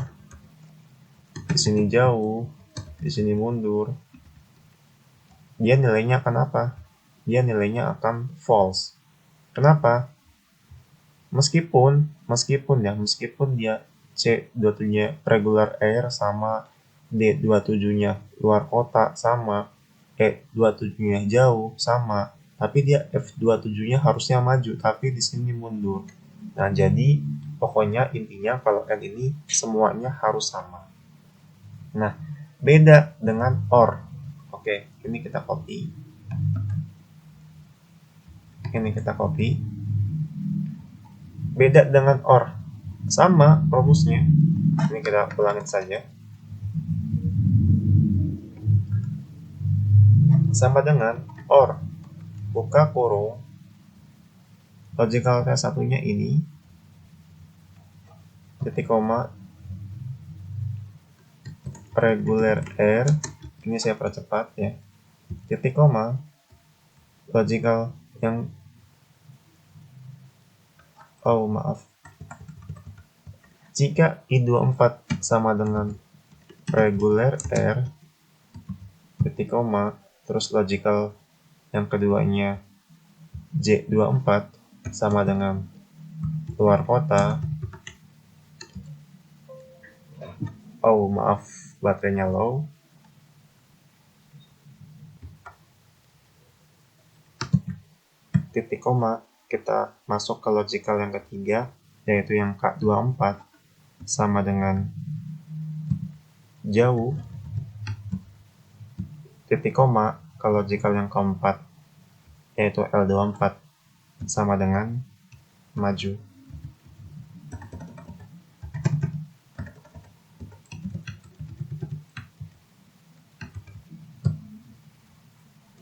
A: di sini jauh, di sini mundur, dia nilainya akan apa? Dia nilainya akan false. Kenapa? Meskipun dia C27-nya regular R sama D27-nya luar kota sama E27-nya jauh sama, tapi dia F27-nya harusnya maju, tapi di sini mundur. Nah, jadi Pokoknya intinya kalau N ini semuanya harus sama. Nah, beda dengan OR. Oke, ini kita copy. Beda dengan OR. Sama rumusnya. Ini kita ulangin saja. Sama dengan OR. Buka kurung. Logical test satunya ini. Titik koma. Regular R. Ini saya percepat ya. Titik koma. Logical yang jika I24 sama dengan regular R, titik koma, terus logical yang keduanya J24 sama dengan luar kota. Baterainya low. Titik koma, kita masuk ke logical yang ketiga, yaitu yang K24 sama dengan jauh. Titik koma ke logical yang keempat, yaitu L24 sama dengan maju.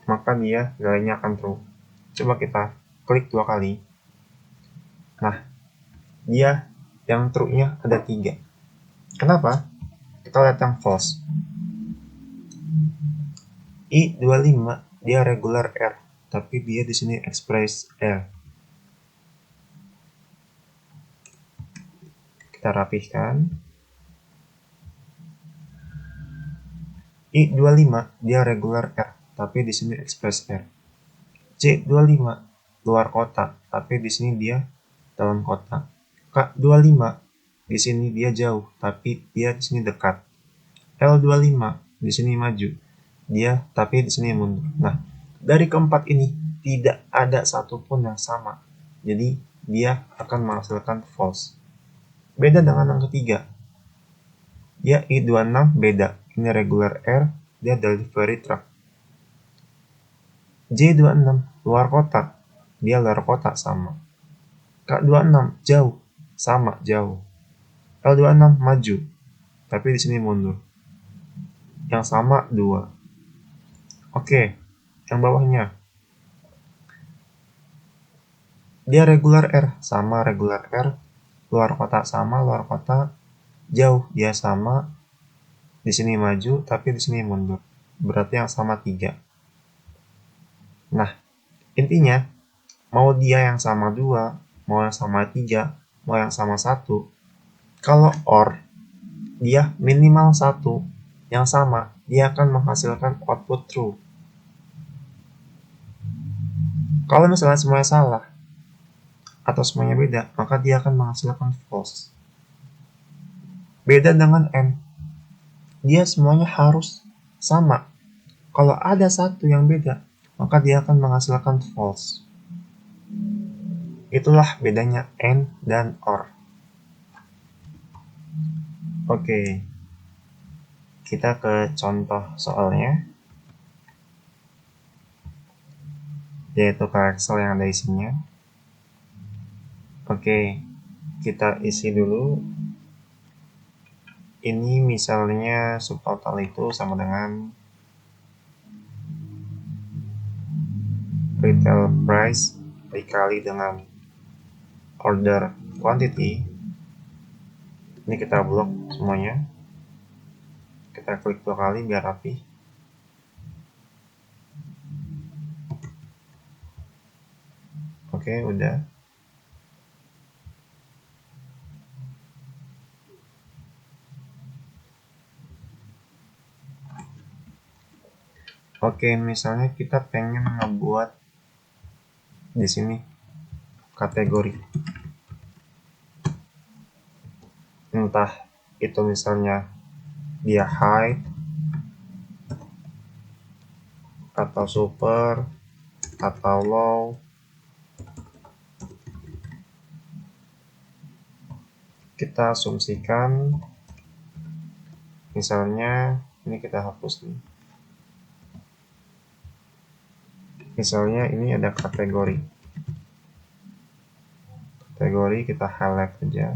A: Maka dia nilainya akan true. Coba kita klik 2 kali. Nah, dia yang true-nya ada 3. Kenapa? Kita lihat yang false. I25 dia regular R, tapi dia di sini express R. Kita rapihkan. I25 dia regular R, tapi di sini express R. J25 luar kota, tapi di sini dia dalam kota. K25 di sini dia jauh, tapi dia di sini dekat. L25 di sini maju, dia tapi di sini mundur. Nah, dari keempat ini tidak ada satupun yang sama, jadi dia akan menghasilkan false. Beda dengan yang ketiga, dia I26 beda, ini regular R, dia delivery truck. J26 luar kota, dia luar kota sama. K26 jauh, sama jauh. L26 maju, tapi di sini mundur. Yang sama 2. Oke, yang bawahnya. Dia regular R, sama regular R. Luar kota sama, luar kota. Jauh, dia sama. Di sini maju, tapi di sini mundur. Berarti yang sama 3. Nah, intinya, mau dia yang sama 2, mau yang sama 3, mau yang sama 1. Kalau OR, dia minimal 1 yang sama, dia akan menghasilkan output true. Kalau misalnya semuanya salah, atau semuanya beda, maka dia akan menghasilkan false. Beda dengan N, dia semuanya harus sama. Kalau ada satu yang beda, maka dia akan menghasilkan false. Itulah bedanya N dan OR. Oke, kita ke contoh soalnya, yaitu ke Excel yang ada isinya. Oke, kita isi dulu. Ini misalnya subtotal itu sama dengan retail price dikali dengan order quantity. Ini kita blok semuanya. Kita klik 2 kali biar rapi. Oke, udah. Oke, misalnya kita pengen ngebuat di sini kategori. Entah itu misalnya dia high atau super atau low. kita asumsikan misalnya ini kita hapus nih. Misalnya ini ada kategori kita highlight aja.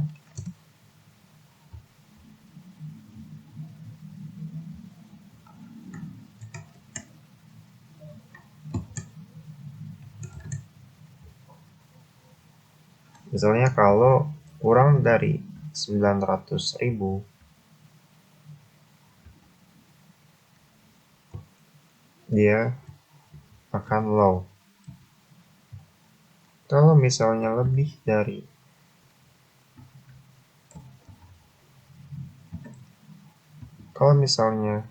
A: Misalnya kalau kurang dari 900.000 dia akan low. Kalau misalnya lebih dari 900.000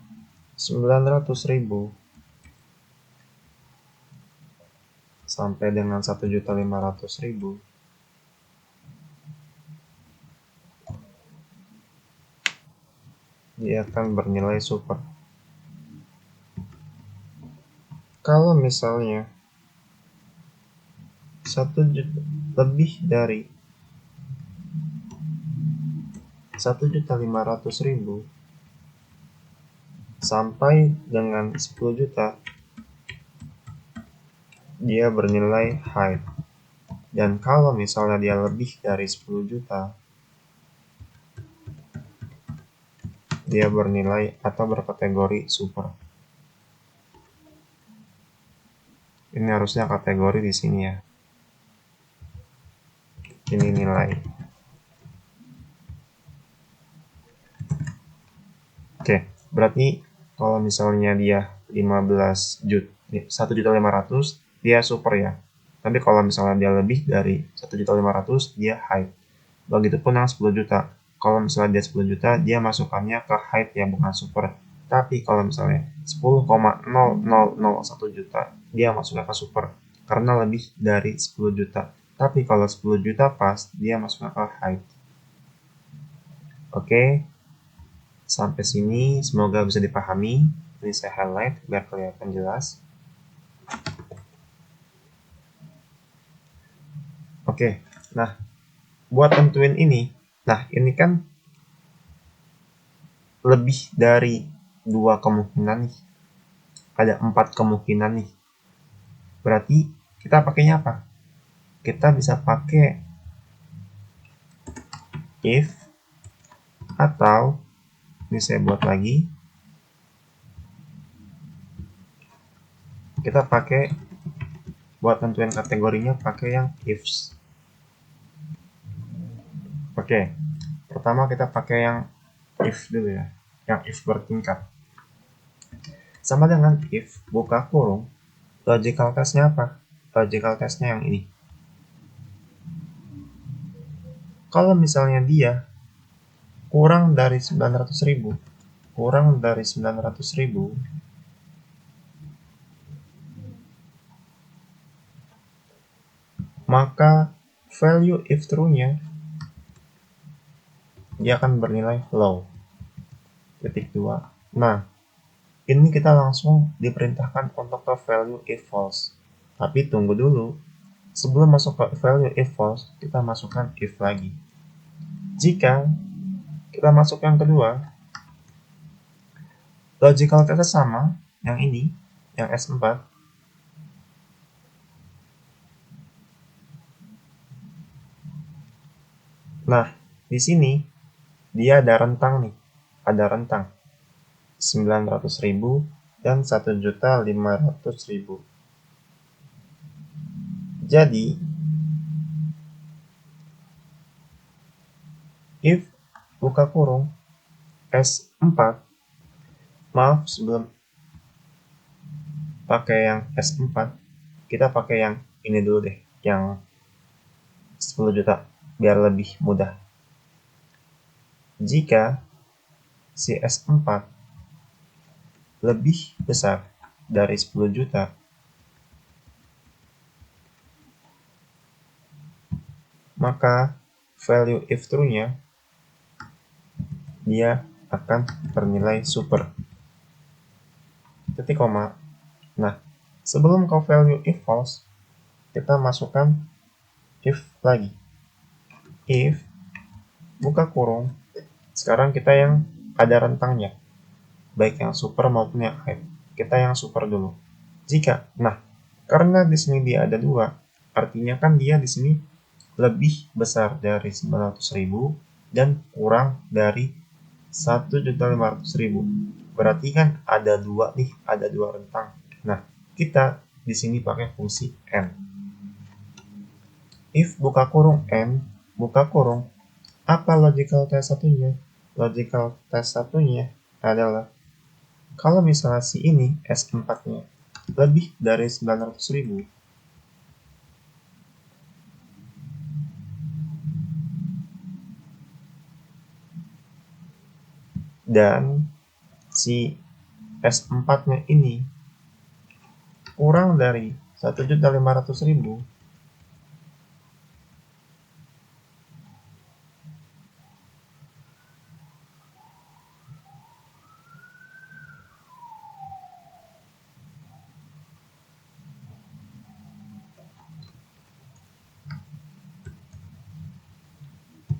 A: sampai dengan 1.500.000 dia akan bernilai super. Kalau misalnya lebih dari 1.500.000 sampai dengan 10 juta dia bernilai high. Dan kalau misalnya dia lebih dari 10 juta dia bernilai atau berkategori super. Ini harusnya kategori di sini ya. Ini nilai. Oke, berarti kalau misalnya dia 1.500.000 dia super ya. Tapi kalau misalnya dia lebih dari 1.500.000 dia high. Begitupun yang 10 juta. Kalau misalnya dia 10 juta dia masukannya ke high ya, bukan super. Tapi kalau misalnya 10,0001 juta dia masuknya ke super karena lebih dari 10 juta. Tapi kalau 10 juta pas dia masuknya ke high. Oke. Sampai sini semoga bisa dipahami. Ini saya highlight biar kelihatan jelas. Oke, nah buat tentuin ini, nah ini kan lebih dari 2 kemungkinan nih. Ada 4 kemungkinan nih. Berarti kita pakainya apa? Kita bisa pakai if atau ini saya buat lagi. Kita pakai buat tentuin kategorinya pakai yang ifs. Oke, pertama kita pakai yang if dulu ya, yang if bertingkat. Sama dengan if buka kurung, logical testnya apa? Logical testnya yang ini. Kalau misalnya dia kurang dari 900.000, maka value if true-nya dia akan bernilai low. Titik 2. Nah, ini kita langsung diperintahkan untuk ke value if false. Tapi tunggu dulu. Sebelum masuk ke value if false, kita masukkan if lagi. Jika kita masuk yang kedua, logical test sama, yang ini, yang S4. Nah, di sini dia ada rentang nih, ada rentang 900.000 dan 1.500.000. Jadi, if buka kurung S4, maaf sebelum pakai yang S4, kita pakai yang ini dulu deh, yang 10 juta, biar lebih mudah. Jika si S4 lebih besar dari 10 juta, maka value if true-nya dia akan bernilai super. Titik koma. Nah, sebelum ke value if false, kita masukkan if lagi. If buka kurung. Sekarang kita yang ada rentangnya, baik yang super maupun yang high. Kita yang super dulu. Karena di sini dia ada 2, artinya kan dia di sini lebih besar dari 900.000 dan kurang dari 1.500.000. Berarti kan ada 2 nih, ada 2 rentang. Nah, kita di sini pakai fungsi n. If buka kurung n, buka kurung, apa logical test satunya? Logical test satunya adalah kalau misalnya si ini S4-nya lebih dari 900.000, dan si S4-nya ini kurang dari 1.500.000,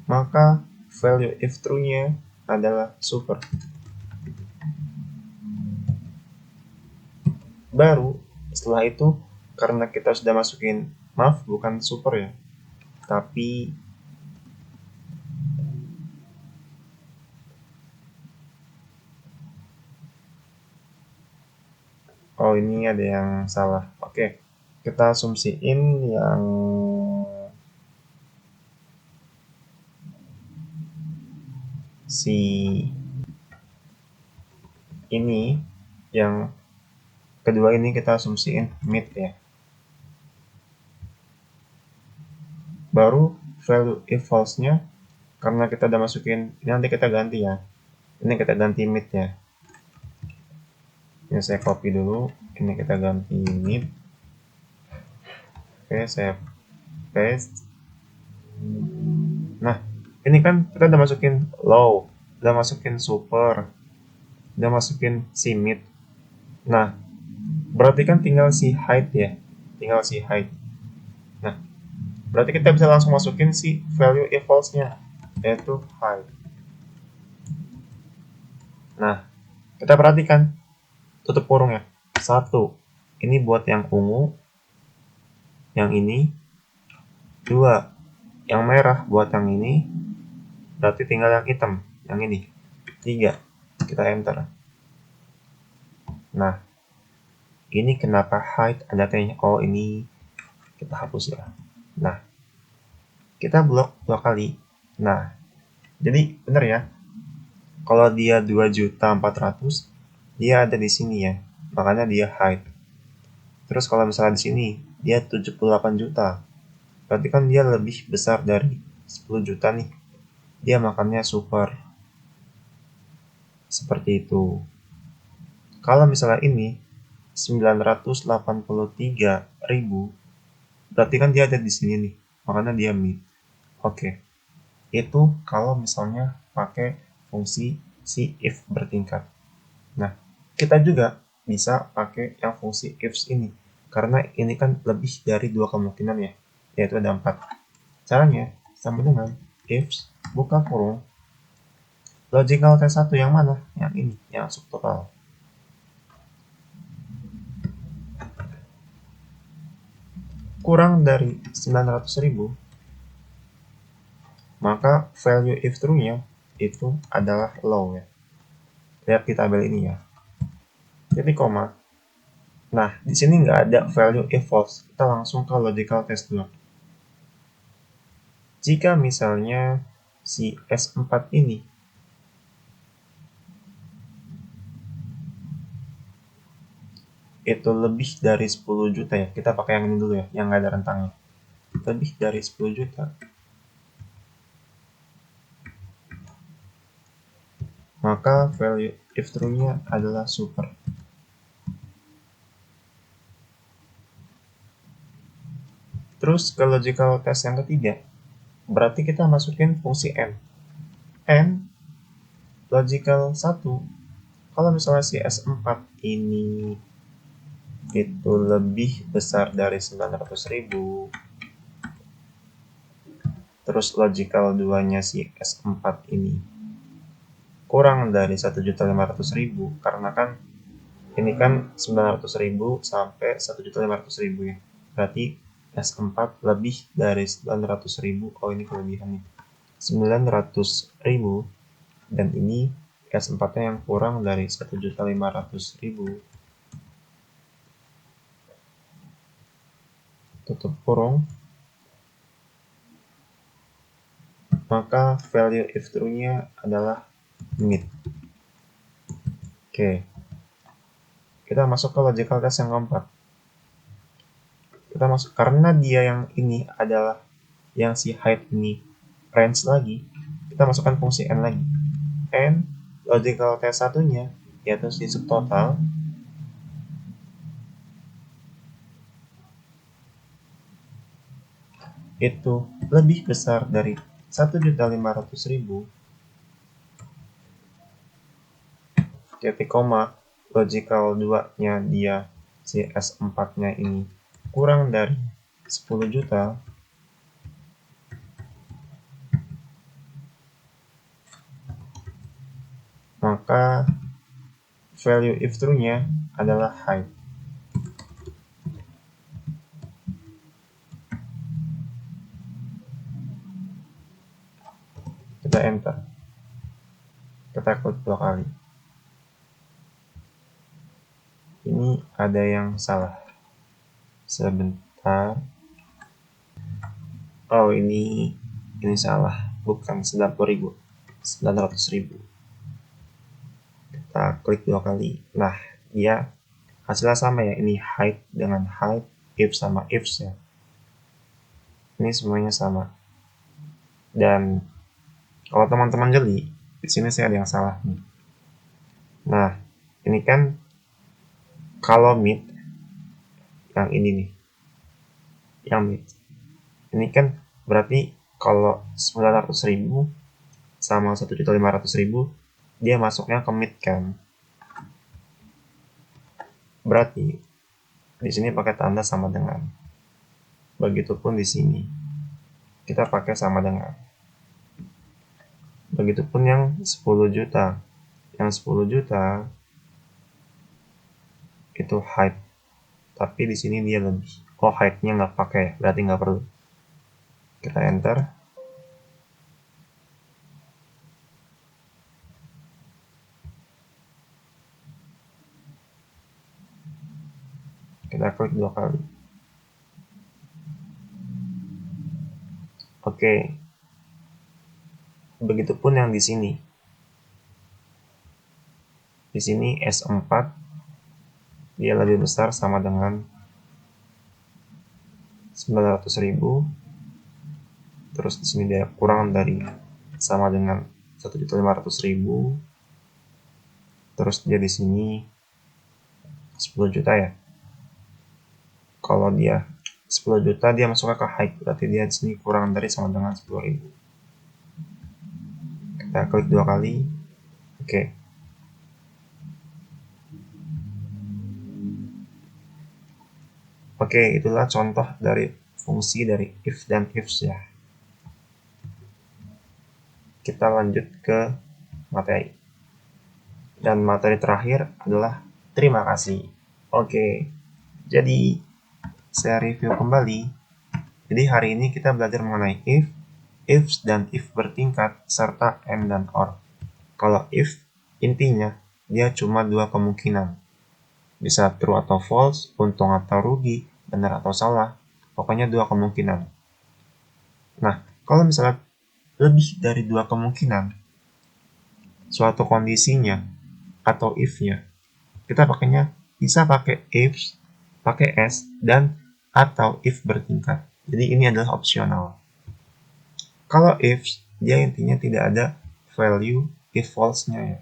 A: maka value if true-nya adalah super. Baru setelah itu, karena kita sudah masukin, maaf bukan super ya, tapi ini ada yang salah. Oke, kita asumsiin yang si ini, yang kedua ini kita asumsiin mid ya. Baru value if false-nya, karena kita udah masukin, ini nanti kita ganti ya. Ini kita ganti mid ya. Ini saya copy dulu, ini kita ganti mid. Oke, saya paste. Nah, ini kan kita udah masukin low, udah masukin super, udah masukin si mid. Nah, berarti kan tinggal si height ya, tinggal si height. Nah, berarti kita bisa langsung masukin si value if false-nya, yaitu height. Nah, kita perhatikan, tutup kurung ya. 1, ini buat yang ungu, yang ini. 2, yang merah buat yang ini, berarti tinggal yang hitam, yang ini. 3, kita enter. Nah, ini kenapa height ada T-nya? Oh, ini kita hapus ya. Nah, kita blok 2 kali. Nah, jadi benar ya, kalau dia 2.400.000, dia ada di sini ya, makanya dia height. Terus kalau misalnya di sini dia 78 juta, berarti kan dia lebih besar dari 10 juta nih, dia makannya super. Seperti itu. Kalau misalnya ini 983.000, berarti kan dia ada di sini nih, makanya dia mid. Oke, itu kalau misalnya pakai fungsi si if bertingkat. Nah, kita juga bisa pakai yang fungsi ifs ini, karena ini kan lebih dari 2 kemungkinan ya, yaitu ada 4. Caranya sama dengan ifs buka kurung logical test 1 yang mana? Yang ini, yang subtotal. Kurang dari 900.000, maka value if true-nya itu adalah low ya. Lihat di tabel ini ya. Jadi koma. Nah, di sini nggak ada value if false. Kita langsung ke logical test dulu. Jika misalnya si S4 ini itu lebih dari 10 juta ya, kita pakai yang ini dulu ya, yang nggak ada rentangnya. Lebih dari 10 juta, maka value if true-nya adalah super. Terus ke logical test yang ketiga, berarti kita masukin fungsi n. N logical 1, kalau misalnya si S4 ini itu lebih besar dari 900.000, terus logical 2-nya si S4 ini kurang dari 1.500.000, karena kan ini kan 900.000 sampai 1.500.000 ya. Berarti S4 lebih dari 900.000. Oh, ini kelebihan nih. 900.000, dan ini S4-nya yang kurang dari 1.500.000. Tutup kurung. Maka value if true-nya adalah meet. Oke. Kita masuk ke logical test yang keempat. Kita masuk, karena dia yang ini adalah yang si height ini range lagi, kita masukkan fungsi n lagi. N logical test satunya yaitu si subtotal itu lebih besar dari 1.500.000, titik koma, logical 2-nya dia si S4-nya ini kurang dari 10 juta, maka value if true-nya adalah height. Kita enter. Kita klik 2 kali. Ini ada yang salah. Sebentar. Oh, ini salah. Bukan 90.000. 900.000. Kita klik 2 kali. Nah, dia hasilnya sama ya. Ini height dengan height, if sama if ya. Ini semuanya sama. Dan kalau teman-teman jeli, di sini saya ada yang salah nih. Nah, ini kan kalau mid, yang ini nih, yang mid, ini kan berarti kalau 900.000 sama 1.500.000, dia masuknya ke mid kan. Berarti di sini pakai tanda sama dengan. Begitupun di sini kita pakai sama dengan. Begitupun yang 10 juta. Yang 10 juta itu height, tapi di sini dia lebih. Oh, height-nya nggak pakai, berarti nggak perlu. Kita enter. Kita klik 2 kali. Oke. Begitupun yang di sini. Di sini S4 dia lebih besar sama dengan 900.000. Terus di sini dia kurang dari sama dengan 1.500.000. Terus dia di sini 10 juta ya. Kalau dia 10 juta dia masuknya ke height, berarti dia di sini kurang dari sama dengan 10.000. Kita klik 2 kali. Oke. Oke, itulah contoh dari fungsi dari if dan ifs ya. Kita lanjut ke materi. Dan materi terakhir adalah terima kasih. Oke, jadi saya review kembali. Jadi hari ini kita belajar mengenai if, ifs, dan if bertingkat, serta and dan or. Kalau if, intinya dia cuma 2 kemungkinan. Bisa true atau false, untung atau rugi, benar atau salah. Pokoknya 2 kemungkinan. Nah, kalau misalnya lebih dari 2 kemungkinan, suatu kondisinya atau if-nya, kita pakainya bisa pakai ifs, pakai s, dan atau if bertingkat. Jadi ini adalah opsional. Kalau ifs, dia intinya tidak ada value if false-nya ya.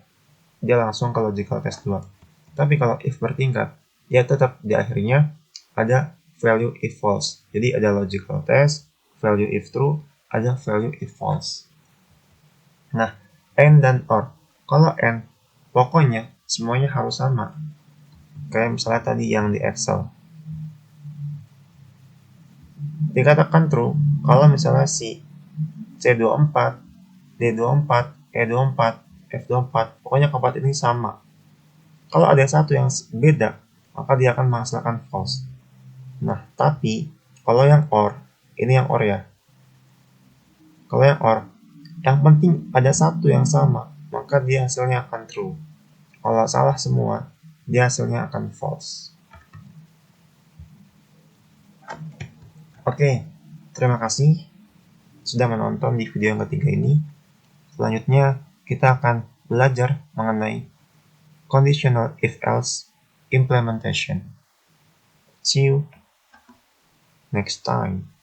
A: Dia langsung ke logical test 2. Tapi kalau if bertingkat, dia tetap di akhirnya ada value if false. Jadi ada logical test, value if true, ada value if false. Nah, and dan or. Kalau and, pokoknya semuanya harus sama. Kayak misalnya tadi yang di Excel. Dikatakan true kalau misalnya si C24, D24, E24, F24, pokoknya keempat ini sama. Kalau ada satu yang beda, maka dia akan menghasilkan false. Nah, tapi kalau yang OR, ini yang OR ya. Kalau yang OR, yang penting ada satu yang sama, maka dia hasilnya akan true. Kalau salah semua, dia hasilnya akan false. Oke, terima kasih sudah menonton di video yang ketiga ini. Selanjutnya, kita akan belajar mengenai conditional if-else implementation. See you next time.